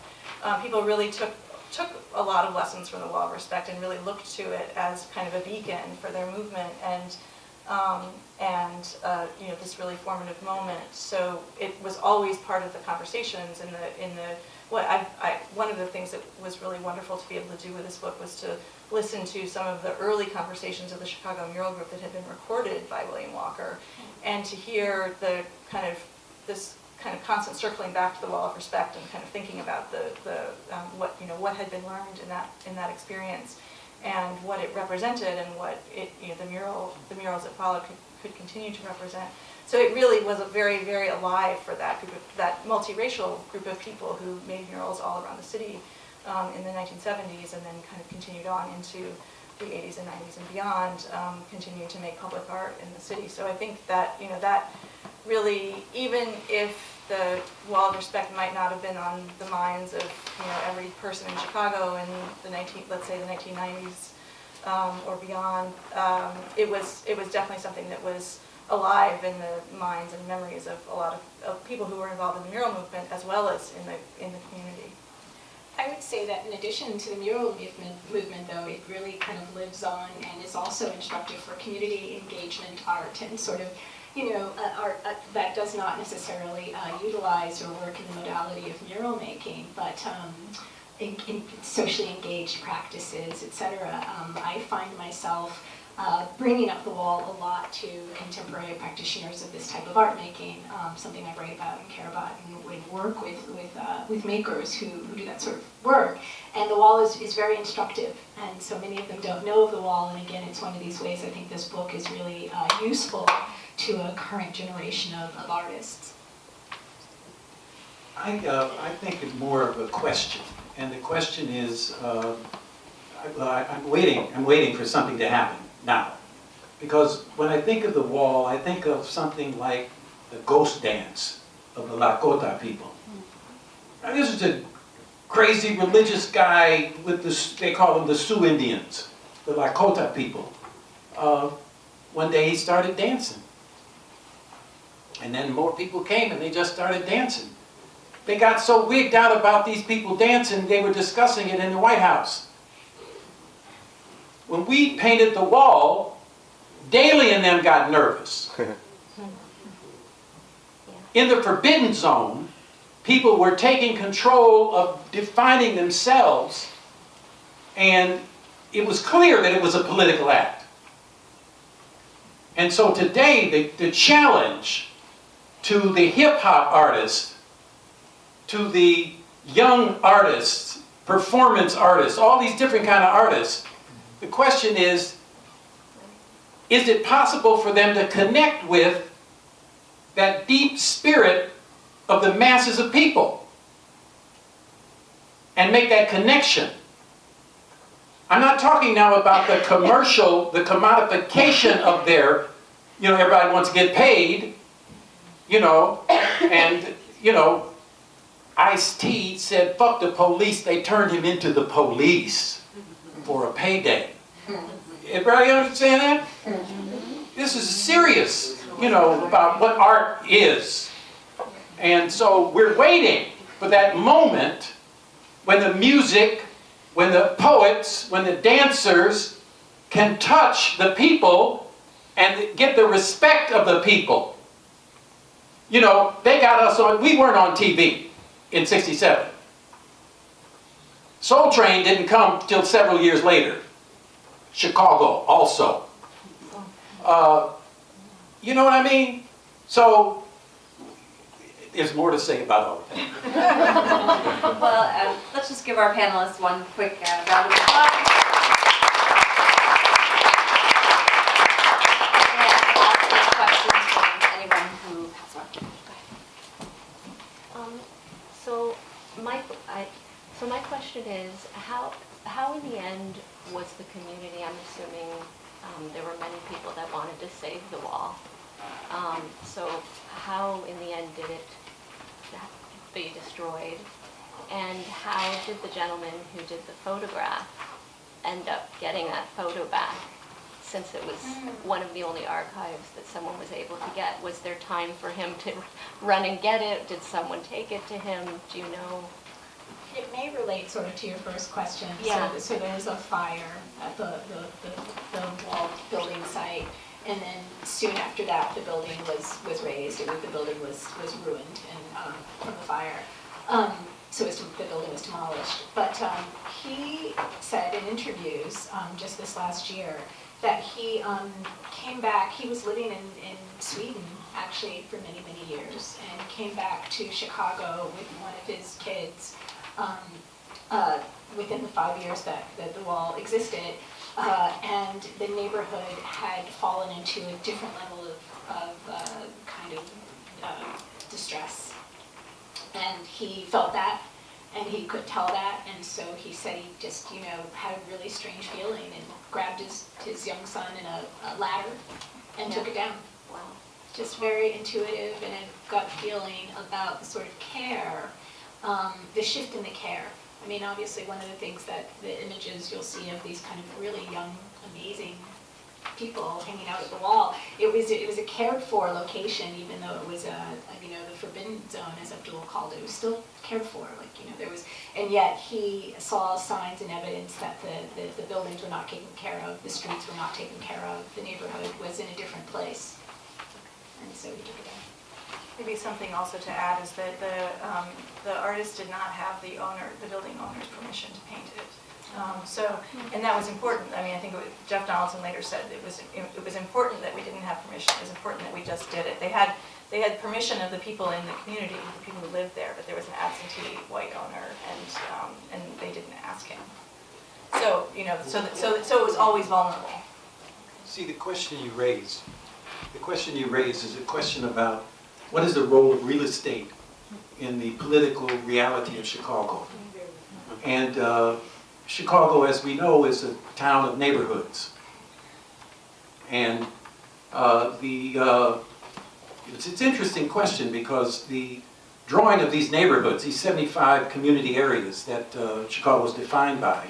People really took a lot of lessons from the Wall of Respect and really looked to it as kind of a beacon for their movement and this really formative moment. So it was always part of the conversations one of the things that was really wonderful to be able to do with this book was to listen to some of the early conversations of the Chicago Mural Group that had been recorded by William Walker, and to hear this kind of constant circling back to the Wall of Respect and kind of thinking about what had been learned in that experience and what it represented and what the murals that followed could continue to represent. So it really was a very, very alive for that multiracial group of people who made murals all around the city in the 1970s, and then kind of continued on into the 80s and 90s and beyond, continuing to make public art in the city. So I think that that really, even if the Wall of Respect might not have been on the minds of every person in Chicago in the 1990s or beyond, it was definitely something that was alive in the minds and memories of a lot of people who were involved in the mural movement, as well as in the community. I would say that in addition to the mural movement, though, it really kind of lives on and is also instructive for community engagement art and sort of, art that does not necessarily utilize or work in the modality of mural making, but in socially engaged practices, etc. I find myself bringing up the wall a lot to contemporary practitioners of this type of art making, something I write about and care about and would work with makers who do that sort of work. And the wall is very instructive, and so many of them don't know of the wall, and again, it's one of these ways I think this book is really useful to a current generation of artists. I think it's more of a question, and the question is, I'm waiting for something to happen now, because when I think of the wall, I think of something like the ghost dance of the Lakota people. Now, this is a crazy religious guy with they call them the Sioux Indians, the Lakota people. One day he started dancing, and then more people came and they just started dancing. They got so wigged out about these people dancing, they were discussing it in the White House. When we painted the wall, Daley and them got nervous. In the forbidden zone, people were taking control of defining themselves, and it was clear that it was a political act. And so today, the challenge to the hip-hop artist, to the young artists, performance artists, all these different kind of artists, the question is it possible for them to connect with that deep spirit of the masses of people and make that connection? I'm not talking now about the commercial, the commodification of their, everybody wants to get paid, and, Ice-T said, fuck the police, they turned him into the police for a payday. Everybody understand that? This is serious, about what art is. And so we're waiting for that moment when the music when the poets, when the dancers can touch the people and get the respect of the people. You know, they got us on, we weren't on TV in '67. Soul Train didn't come till several years later. Chicago also. You know what I mean? So, there's more to say about all of that. Well, let's just give our panelists one quick round of applause. And I'll take questions from anyone who has one. Go ahead. So my question is, how in the end was the community, I'm assuming there were many people that wanted to save the wall. So how in the end did it be destroyed? And how did the gentleman who did the photograph end up getting that photo back? Since it was one of the only archives that someone was able to get, was there time for him to run and get it? Did someone take it to him? Do you know? It may relate sort of to your first question. Yeah. So there was a fire at the walled building site, and then soon after that, the building was razed. The building was ruined and from the fire. So the building was demolished. But he said in interviews just this last year that he came back. He was living in Sweden actually for many, many years, and came back to Chicago with one of his kids within the 5 years that the wall existed, and the neighborhood had fallen into a different level of kind of distress. And he felt that, and he could tell that, and so he said he just, had a really strange feeling and grabbed his young son in a ladder and took it down. Wow. Just very intuitive and a gut feeling about the sort of care, the shift in the care. I mean, obviously one of the things that the images you'll see of these kind of really young, amazing people hanging out at the wall, it was a cared for location, even though it was the forbidden zone, as Abdul called it. It was still cared for, there was, and yet he saw signs and evidence that the buildings were not taken care of, the streets were not taken care of, the neighborhood was in a different place, and so he took it down. Maybe something also to add is that the artist did not have the building owner's permission to paint it. And that was important. I mean, I think Jeff Donaldson later said it was important that we didn't have permission. It was important that we just did it. They had permission of the people in the community, the people who lived there, but there was an absentee white owner, and they didn't ask him. So it was always vulnerable. See, the question you raise is a question about what is the role of real estate in the political reality of Chicago. And Chicago, as we know, is a town of neighborhoods. And it's an interesting question because the drawing of these neighborhoods, these 75 community areas that Chicago was defined by,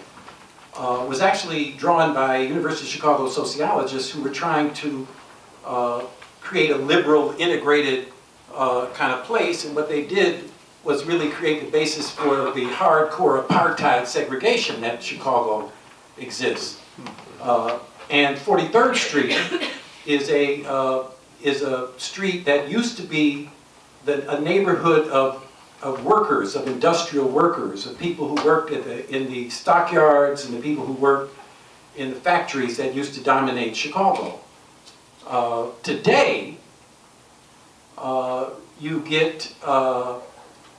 was actually drawn by University of Chicago sociologists who were trying to create a liberal, integrated kind of place, and what they did was really create the basis for the hardcore apartheid segregation that Chicago exists. And 43rd Street is a street that used to be a neighborhood of workers, of industrial workers, of people who worked in the stockyards and the people who worked in the factories that used to dominate Chicago. Today, you get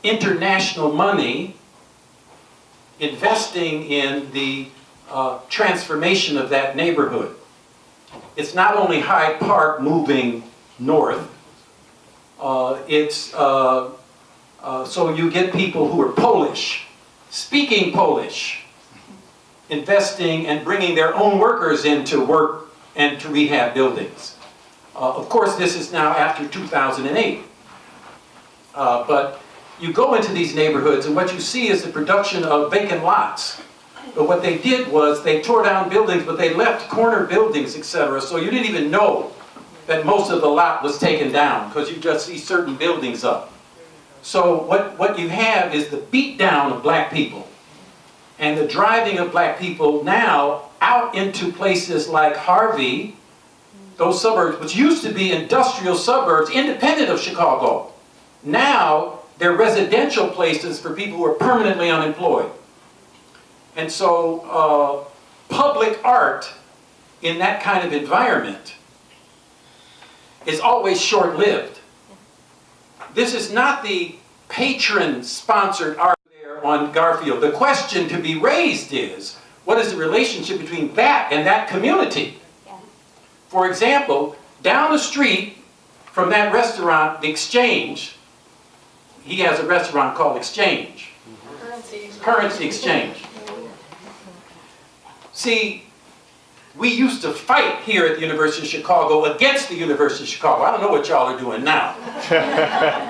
international money investing in the transformation of that neighborhood. It's not only Hyde Park moving north, so you get people who are Polish, speaking Polish, investing and bringing their own workers in to work and to rehab buildings. Of course, this is now after 2008. But you go into these neighborhoods and what you see is the production of vacant lots. But what they did was they tore down buildings, but they left corner buildings, etc. So you didn't even know that most of the lot was taken down because you just see certain buildings up. So what you have is the beat down of black people and the driving of black people now out into places like Harvey, those suburbs, which used to be industrial suburbs independent of Chicago. Now, they're residential places for people who are permanently unemployed. And so, public art in that kind of environment is always short-lived. This is not the patron-sponsored art there on Garfield. The question to be raised is, what is the relationship between that and that community? For example, down the street from that restaurant, The Exchange, he has a restaurant called Exchange. Currency Exchange. See, we used to fight here at the University of Chicago against the University of Chicago. I don't know what y'all are doing now.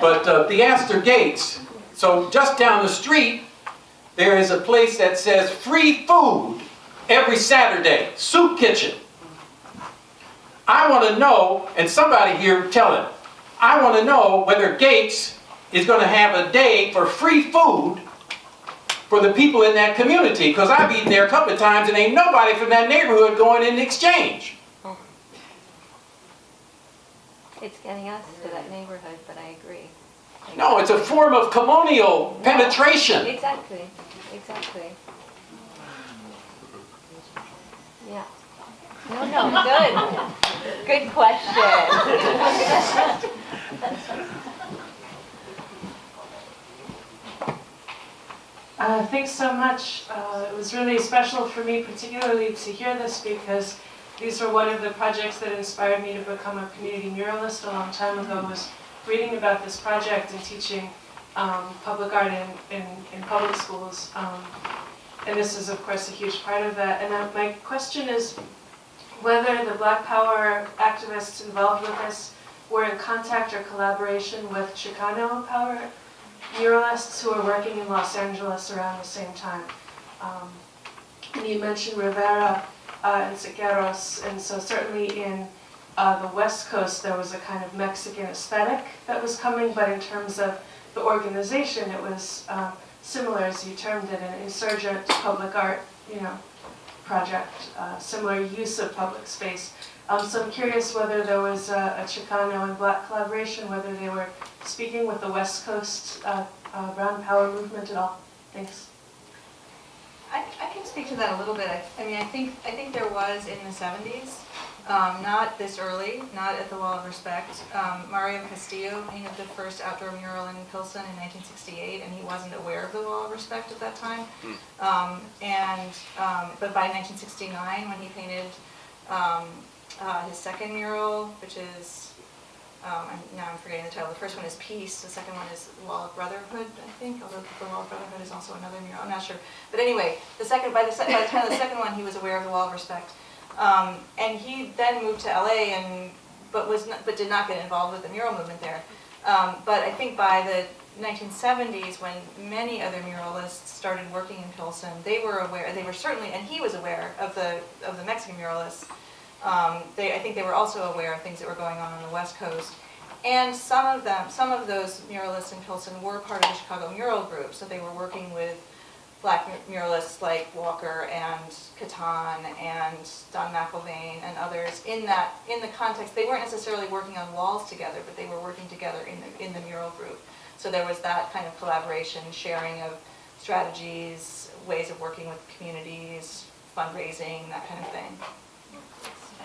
But the Astor Gates, so just down the street, there is a place that says free food every Saturday, soup kitchen. I want to know, and somebody here tell him, I want to know whether Gates is going to have a day for free food for the people in that community, because I've eaten there a couple of times and ain't nobody from that neighborhood going in the Exchange. It's getting us to that neighborhood, but I agree. No, it's a form of colonial penetration. Exactly, exactly. Yeah. No, good. Good question. Thanks so much. It was really special for me, particularly to hear this, because these were one of the projects that inspired me to become a community muralist a long time ago, was reading about this project and teaching public art in public schools. And this is, of course, a huge part of that. And my question is whether the Black Power activists involved with this were in contact or collaboration with Chicano Power muralists who are working in Los Angeles around the same time. And you mentioned Rivera and Siqueiros, and so certainly in the West Coast there was a kind of Mexican aesthetic that was coming, but in terms of the organization it was similar, as you termed it, an insurgent public art, project, similar use of public space. So I'm curious whether there was a Chicano and Black collaboration, whether they were speaking with the West Coast Brown Power movement at all. Thanks. I can speak to that a little bit. I think there was in the 70s, not this early, not at the Wall of Respect. Mario Castillo painted the first outdoor mural in Pilsen in 1968, and he wasn't aware of the Wall of Respect at that time. But by 1969, when he painted his second mural, which is, now I'm forgetting the title. The first one is Peace. The second one is Wall of Brotherhood, I think. Although the Wall of Brotherhood is also another mural. I'm not sure. But anyway, by the time of the second one, he was aware of the Wall of Respect, and he then moved to LA but did not get involved with the mural movement there. But I think by the 1970s, when many other muralists started working in Pilsen, they were aware. They were certainly, and he was aware of the Mexican muralists. I think they were also aware of things that were going on the West Coast. And some of those muralists in Pilsen were part of the Chicago mural group, so they were working with Black muralists like Walker and Catan and Don McIlvaine and others in the context. They weren't necessarily working on walls together, but they were working together in the mural group. So there was that kind of collaboration, sharing of strategies, ways of working with communities, fundraising, that kind of thing.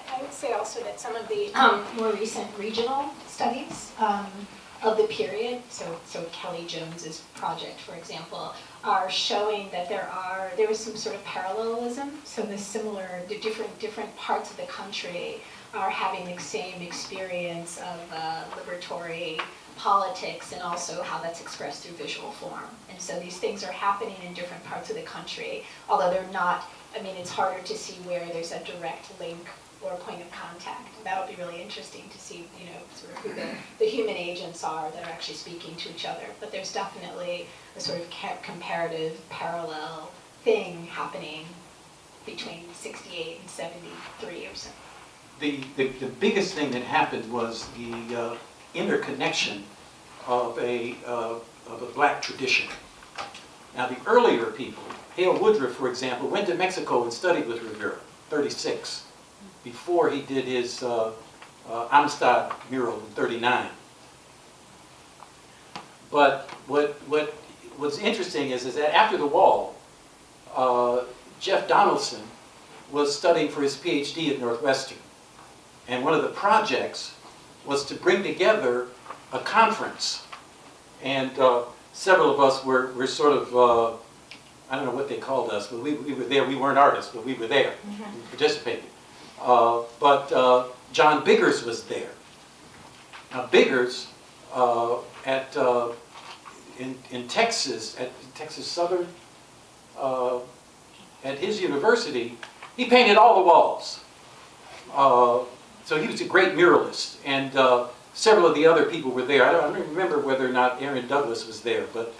I would say also that some of the more recent regional studies of the period, so Kelly Jones's project, for example, are showing that there is some sort of parallelism. So the different parts of the country are having the same experience of liberatory politics, and also how that's expressed through visual form. And so these things are happening in different parts of the country, although they're not. It's harder to see where there's a direct link or a point of contact. That'll be really interesting to see, sort of who the human agents are that are actually speaking to each other. But there's definitely a sort of comparative parallel thing happening between 68 and 73 or so. The biggest thing that happened was the interconnection of a Black tradition. Now, the earlier people Hale Woodruff, for example, went to Mexico and studied with Rivera, 36, before he did his Amistad mural in 39. But what's interesting is that after the wall, Jeff Donaldson was studying for his PhD at Northwestern. And one of the projects was to bring together a conference. And several of us were sort of, I don't know what they called us, but we were there. We weren't artists, but we were there. We participated. But John Biggers was there. Now Biggers in Texas, at Texas Southern, at his university, he painted all the walls. So he was a great muralist, and several of the other people were there. I don't remember whether or not Aaron Douglas was there, but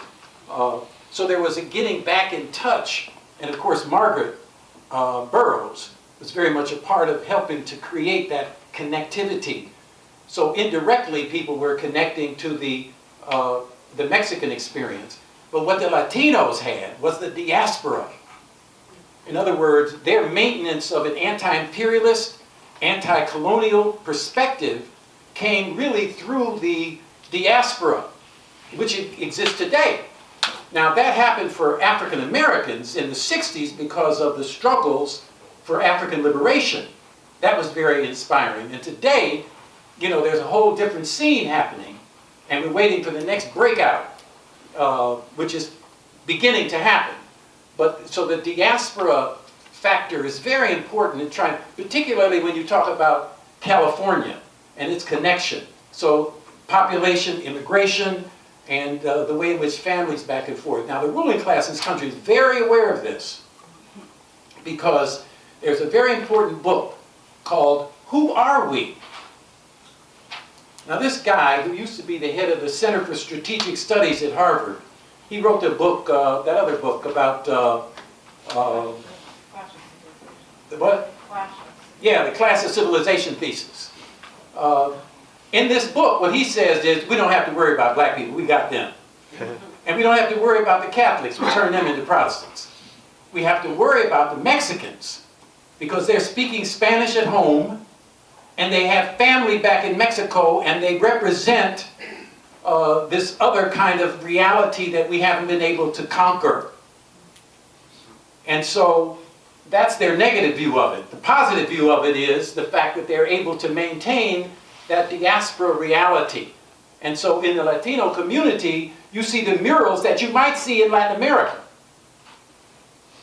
so there was a getting back in touch, and of course Margaret Burroughs was very much a part of helping to create that connectivity. So indirectly, people were connecting to the Mexican experience, but what the Latinos had was the diaspora. In other words, their maintenance of an anti-imperialist, anti-colonial perspective came really through the diaspora, which exists today. Now that happened for African Americans in the 60s because of the struggles for African liberation. That was very inspiring. And today, you know, there's a whole different scene happening, and we're waiting for the next breakout, which is beginning to happen. But so the diaspora factor is very important in trying, particularly when you talk about California and its connection. So population, immigration, and the way in which families back and forth. Now the ruling class in this country is very aware of this because there's a very important book called Who Are We? Now this guy, who used to be the head of the Center for Strategic Studies at Harvard, he wrote the book, that other book about, the what? Yeah, the Class of Civilization thesis. In this book, what he says is, we don't have to worry about black people, we got them. And we don't have to worry about the Catholics, we turn them into Protestants. We have to worry about the Mexicans, because they're speaking Spanish at home, and they have family back in Mexico, and they represent this other kind of reality that we haven't been able to conquer. And so that's their negative view of it. The positive view of it is the fact that they're able to maintain that diaspora reality. And so in the Latino community, you see the murals that you might see in Latin America,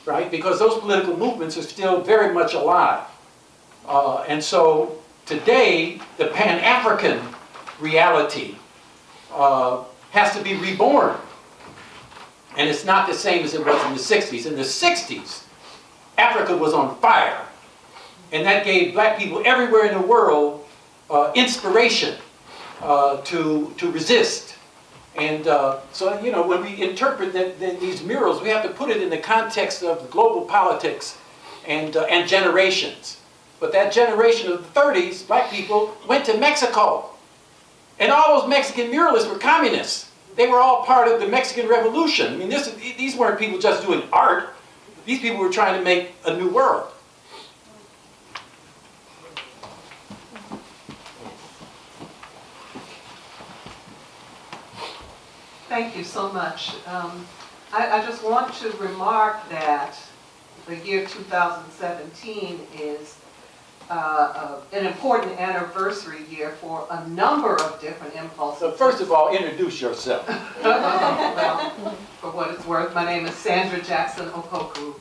right? Because those political movements are still very much alive. And so today, the Pan-African reality has to be reborn. And it's not the same as it was in the 60s. In the 60s, Africa was on fire. And that gave black people everywhere in the world inspiration to resist. And so, you know, when we interpret these murals, we have to put it in the context of global politics and generations. But that generation of the 30s, black people, went to Mexico. And all those Mexican muralists were communists. They were all part of the Mexican Revolution. I mean, these weren't people just doing art. These people were trying to make a new world. Thank you so much. I just want to remark that the year 2017 is an important anniversary year for a number of different impulses. So first of all, introduce yourself. Well, for what it's worth, my name is Sandra Jackson Okoku,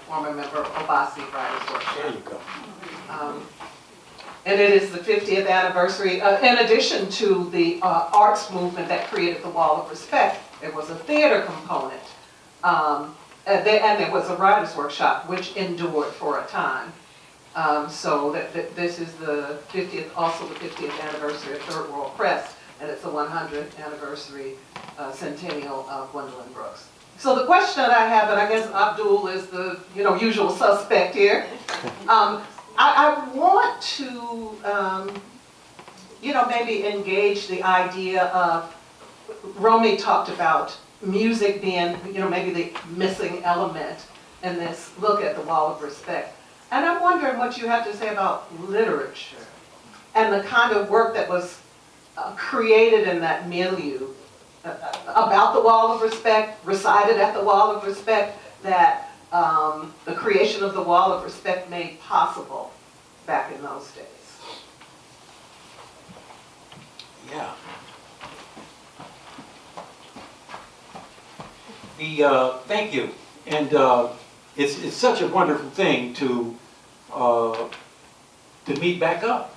former member of Obasi Writers Workshop. There you go. And it is the 50th anniversary. In addition to the arts movement that created the Wall of Respect, there was a theater component. And there was a writers' workshop, which endured for a time. So this is the 50th, also the 50th anniversary of Third World Press, and it's the 100th anniversary centennial of Gwendolyn Brooks. So the question that I have, and I guess Abdul is the usual suspect here. I want to maybe engage the idea of, Romi talked about music being, maybe the missing element in this look at the wall of respect. And I'm wondering what you have to say about literature and the kind of work that was created in that milieu about the wall of respect, recited at the wall of respect, that the creation of the wall of respect made possible back in those days. Yeah. Thank you. And it's such a wonderful thing to meet back up.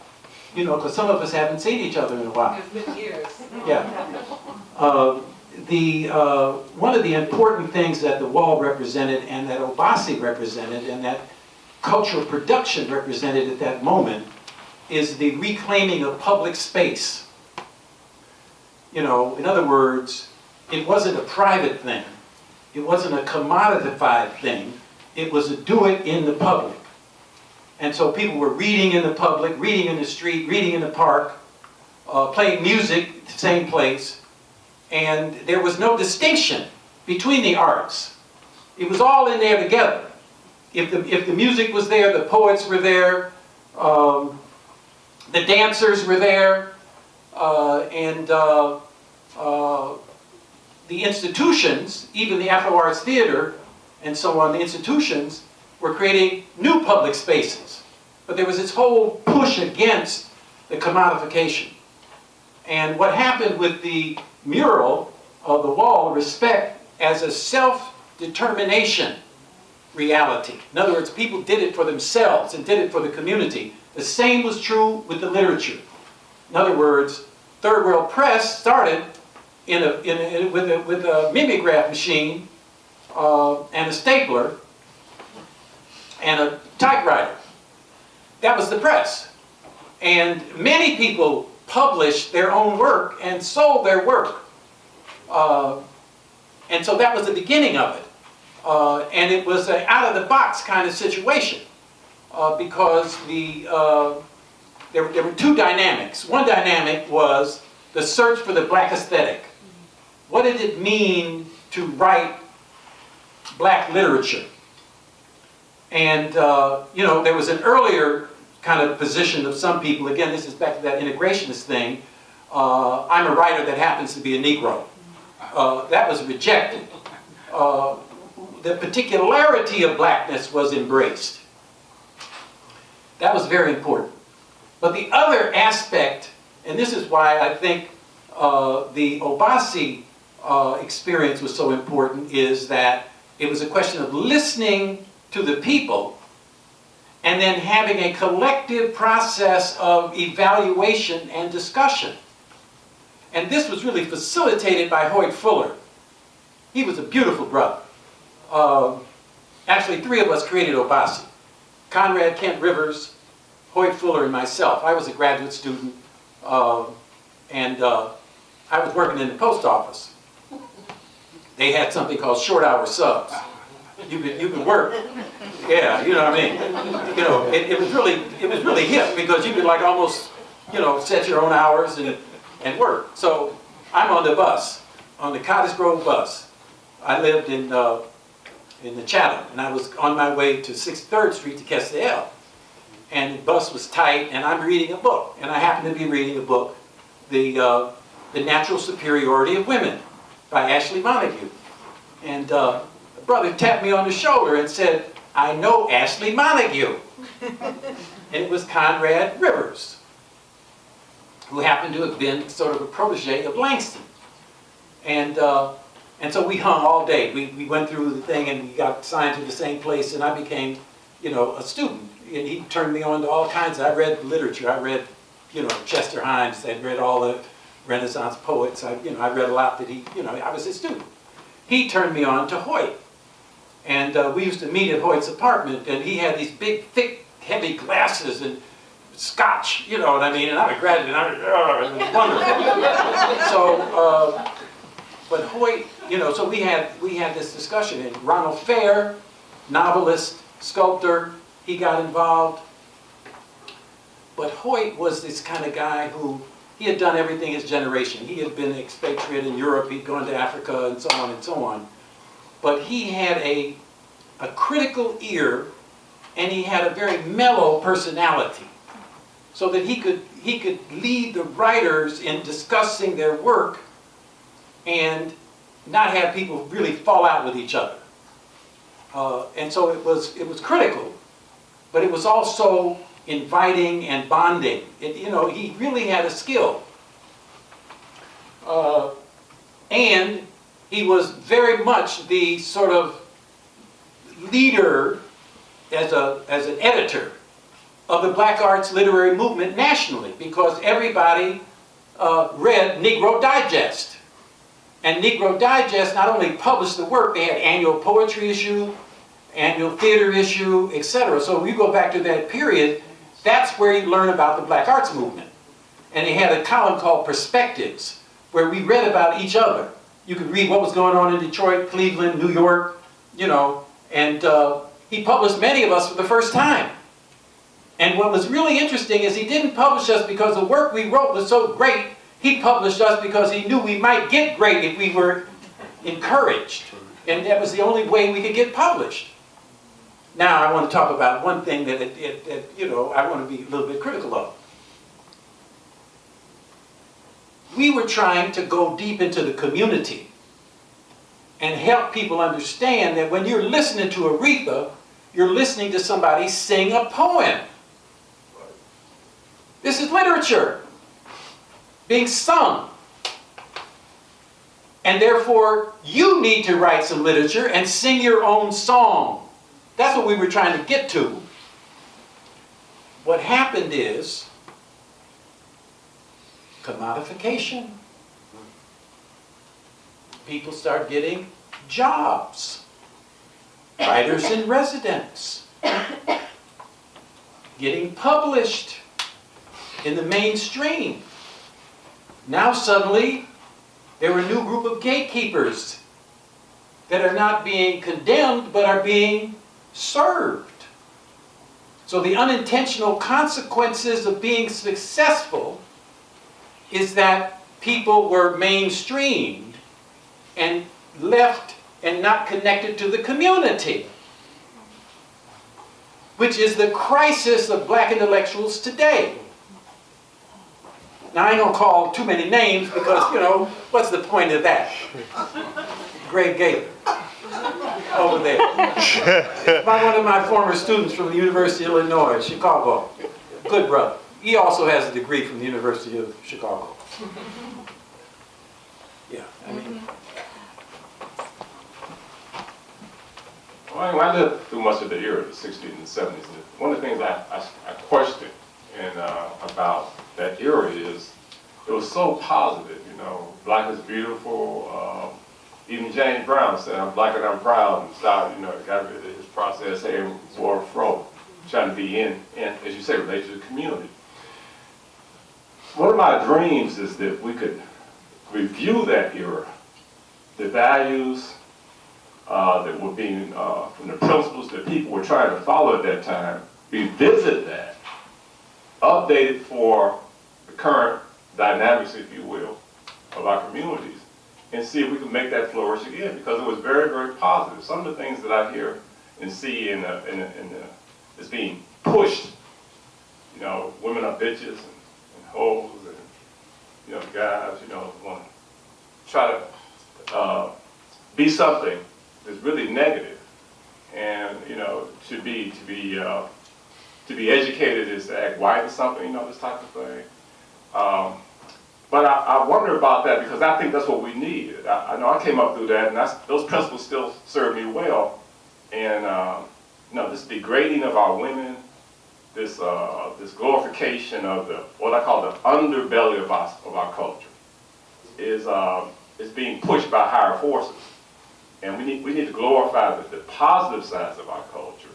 Because some of us haven't seen each other in a while. It's been years. Yeah. One of the important things that the wall represented and that Obasi represented and that cultural production represented at that moment is the reclaiming of public space. In other words, it wasn't a private thing. It wasn't a commodified thing. It was a do it in the public. And so people were reading in the public, reading in the street, reading in the park, playing music at the same place. And there was no distinction between the arts. It was all in there together. If the music was there, the poets were there, the dancers were there, and the institutions, even the Afro Arts Theater and so on, the institutions were creating new public spaces. But there was this whole push against the commodification. And what happened with the mural of the wall, respect as a self-determination reality. In other words, people did it for themselves and did it for the community. The same was true with the literature. In other words, Third World Press started with a mimeograph machine and a stapler and a typewriter. That was the press. And many people published their own work and sold their work. And so that was the beginning of it. And it was an out-of-the-box kind of situation because there were two dynamics. One dynamic was the search for the black aesthetic. What did it mean to write black literature? And, there was an earlier kind of position of some people, again, this is back to that integrationist thing, I'm a writer that happens to be a Negro. That was rejected. The particularity of blackness was embraced. That was very important. But the other aspect, and this is why I think the Obasi experience was so important, is that it was a question of listening to the people and then having a collective process of evaluation and discussion. And this was really facilitated by Hoyt Fuller. He was a beautiful brother. Actually, three of us created Obasi. Conrad Kent Rivers, Hoyt Fuller, and myself. I was a graduate student, and I was working in the post office. They had something called short-hour subs. You could work. Yeah, you know what I mean. It was really hip because you could like almost, set your own hours and work. So I'm on the bus, on the Cottage Grove bus. I lived in the Chatham, and I was on my way to 63rd Street to catch the L. And the bus was tight, and I'm reading a book. And I happened to be reading a book, The Natural Superiority of Women by Ashley Montague. And a brother tapped me on the shoulder and said, I know Ashley Montague. And it was Conrad Rivers, who happened to have been sort of a protege of Langston. And so we hung all day. We went through the thing and we got assigned to the same place, and I became, a student. And he turned me on to all kinds. I read literature. I read, Chester Himes. I read all the Renaissance poets. I read a lot that I was a student. He turned me on to Hoyt. And we used to meet at Hoyt's apartment, and he had these big, thick, heavy glasses and scotch, you know what I mean? And I'm a graduate, and it was wonderful. So, but Hoyt, so we had this discussion, and Ronald Fair, novelist, sculptor, he got involved. But Hoyt was this kind of guy who he had done everything his generation. He had been expatriate in Europe, he'd gone to Africa, and so on and so on. But he had a critical ear, and he had a very mellow personality, so that he could lead the writers in discussing their work and not have people really fall out with each other. And so it was critical, but it was also inviting and bonding. He really had a skill. And he was very much the sort of leader as an editor of the Black Arts literary movement nationally, because everybody read Negro Digest. And Negro Digest not only published the work, they had annual poetry issue, annual theater issue, etc. So if you go back to that period, that's where you learn about the Black Arts movement. And they had a column called Perspectives, where we read about each other. You could read what was going on in Detroit, Cleveland, New York, and he published many of us for the first time. And what was really interesting is he didn't publish us because the work we wrote was so great. He published us because he knew we might get great if we were encouraged. And that was the only way we could get published. Now I want to talk about one thing that I want to be a little bit critical of. We were trying to go deep into the community and help people understand that when you're listening to Aretha, you're listening to somebody sing a poem. This is literature being sung. And therefore, you need to write some literature and sing your own song. That's what we were trying to get to. What happened is commodification. People start getting jobs. Writers in residence. Getting published in the mainstream. Now suddenly, there are a new group of gatekeepers that are not being condemned, but are being served. So the unintentional consequences of being successful is that people were mainstreamed and left and not connected to the community, which is the crisis of black intellectuals today. Now I ain't gonna call too many names because, what's the point of that? Greg Gator, over there. One of my former students from the University of Illinois, Chicago. Good brother. He also has a degree from the University of Chicago. Yeah, I mean. Well, I lived through much of the era, the 60s and the 70s. One of the things I questioned about that era is it was so positive, black is beautiful. Even James Brown said, "I'm black and I'm proud," and started, got rid of his process and wore a fro, trying to be in, as you say, relate to the community. One of my dreams is that we could review that era, the values that were being, from the principles that people were trying to follow at that time, revisit that, update it for the current dynamics, if you will, of our communities, and see if we can make that flourish again, because it was very, very positive. Some of the things that I hear and see is being pushed, women are bitches and hoes, and guys, want to try to be something that's really negative, and to be educated is to act white or something, this type of thing. But I wonder about that, because I think that's what we need. I know I came up through that, and those principles still serve me well. And this degrading of our women, this glorification of what I call the underbelly of our culture, is being pushed by higher forces. And we need to glorify the positive sides of our culture,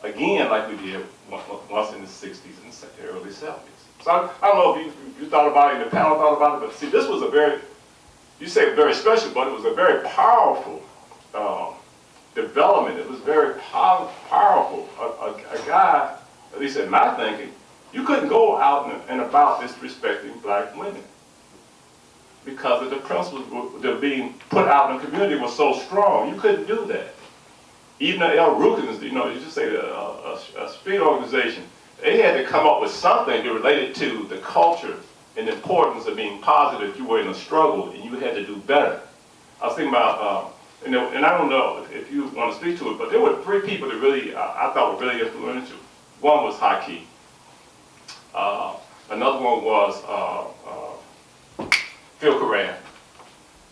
again, like we did once in the 60s and the early 70s. So I don't know if you thought about it, and the panel thought about it, but see, this was you say very special, but it was a very powerful development. It was very powerful. A guy, at least in my thinking, You couldn't go out and about disrespecting black women because of the principles that were being put out in the community was so strong. You couldn't do that. Even the El Rukins, you just say a street organization, they had to come up with something related to the culture and the importance of being positive. You were in a struggle and you had to do better. I was thinking about, and I don't know if you want to speak to it, but there were 3 people that really, I thought were really influential. One was Haki. Another one was Phil Coran.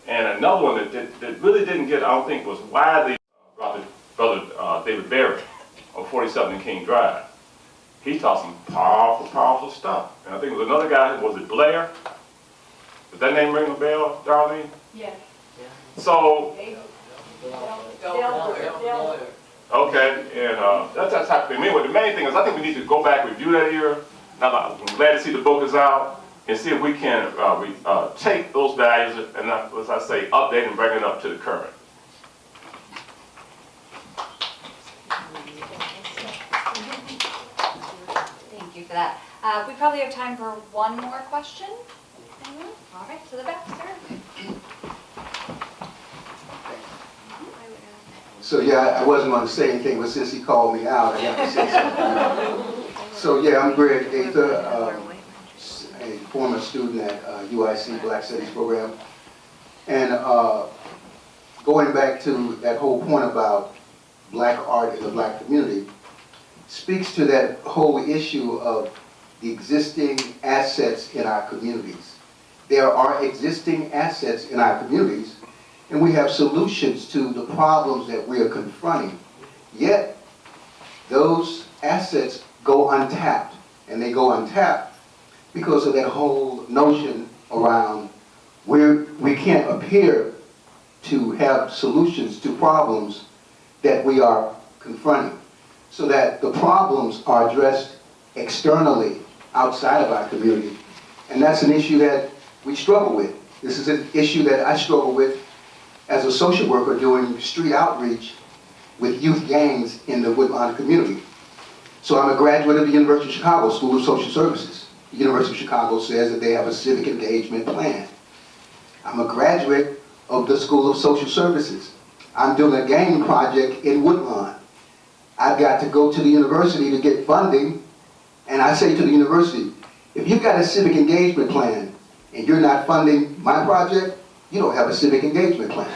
And another one that really didn't get, I don't think, was widely Brother David Berry on 47 King Drive. He taught some powerful, powerful stuff. And I think there was another guy, was it Blair? Does that name ring a bell, Darlene? Yes. So, okay, and that's that type of thing. Anyway, the main thing is I think we need to go back, review that era. Now, I'm glad to see the book is out and see if we can take those values and, as I say, update and bring it up to the current. Thank you for that. We probably have time for one more question. Anyone? All right, to the back, sir. So yeah, I wasn't going to say anything, but since he called me out, I have to say something. So yeah, I'm Greg Gaither, a former student at UIC Black Studies program. And going back to that whole point about black art in the black community, speaks to that whole issue of the existing assets in our communities. There are existing assets in our communities, and we have solutions to the problems that we are confronting. Yet, those assets go untapped, and they go untapped because of that whole notion around where we can't appear to have solutions to problems that we are confronting, so that the problems are addressed externally outside of our community. And that's an issue that we struggle with. This is an issue that I struggle with as a social worker doing street outreach with youth gangs in the Woodlawn community. So I'm a graduate of the University of Chicago School of Social Services. The University of Chicago says that they have a civic engagement plan. I'm a graduate of the School of Social Services. I'm doing a gang project in Woodlawn. I've got to go to the university to get funding, and I say to the university, if you've got a civic engagement plan and you're not funding my project, you don't have a civic engagement plan.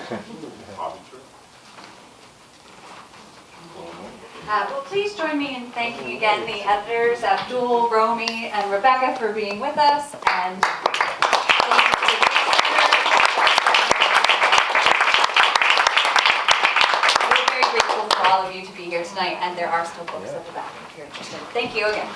Well, please join me in thanking again the editors, Abdul, Romi, and Rebecca for being with us. And we're very grateful for all of you to be here tonight, and there are still books at the back if you're interested. Thank you again.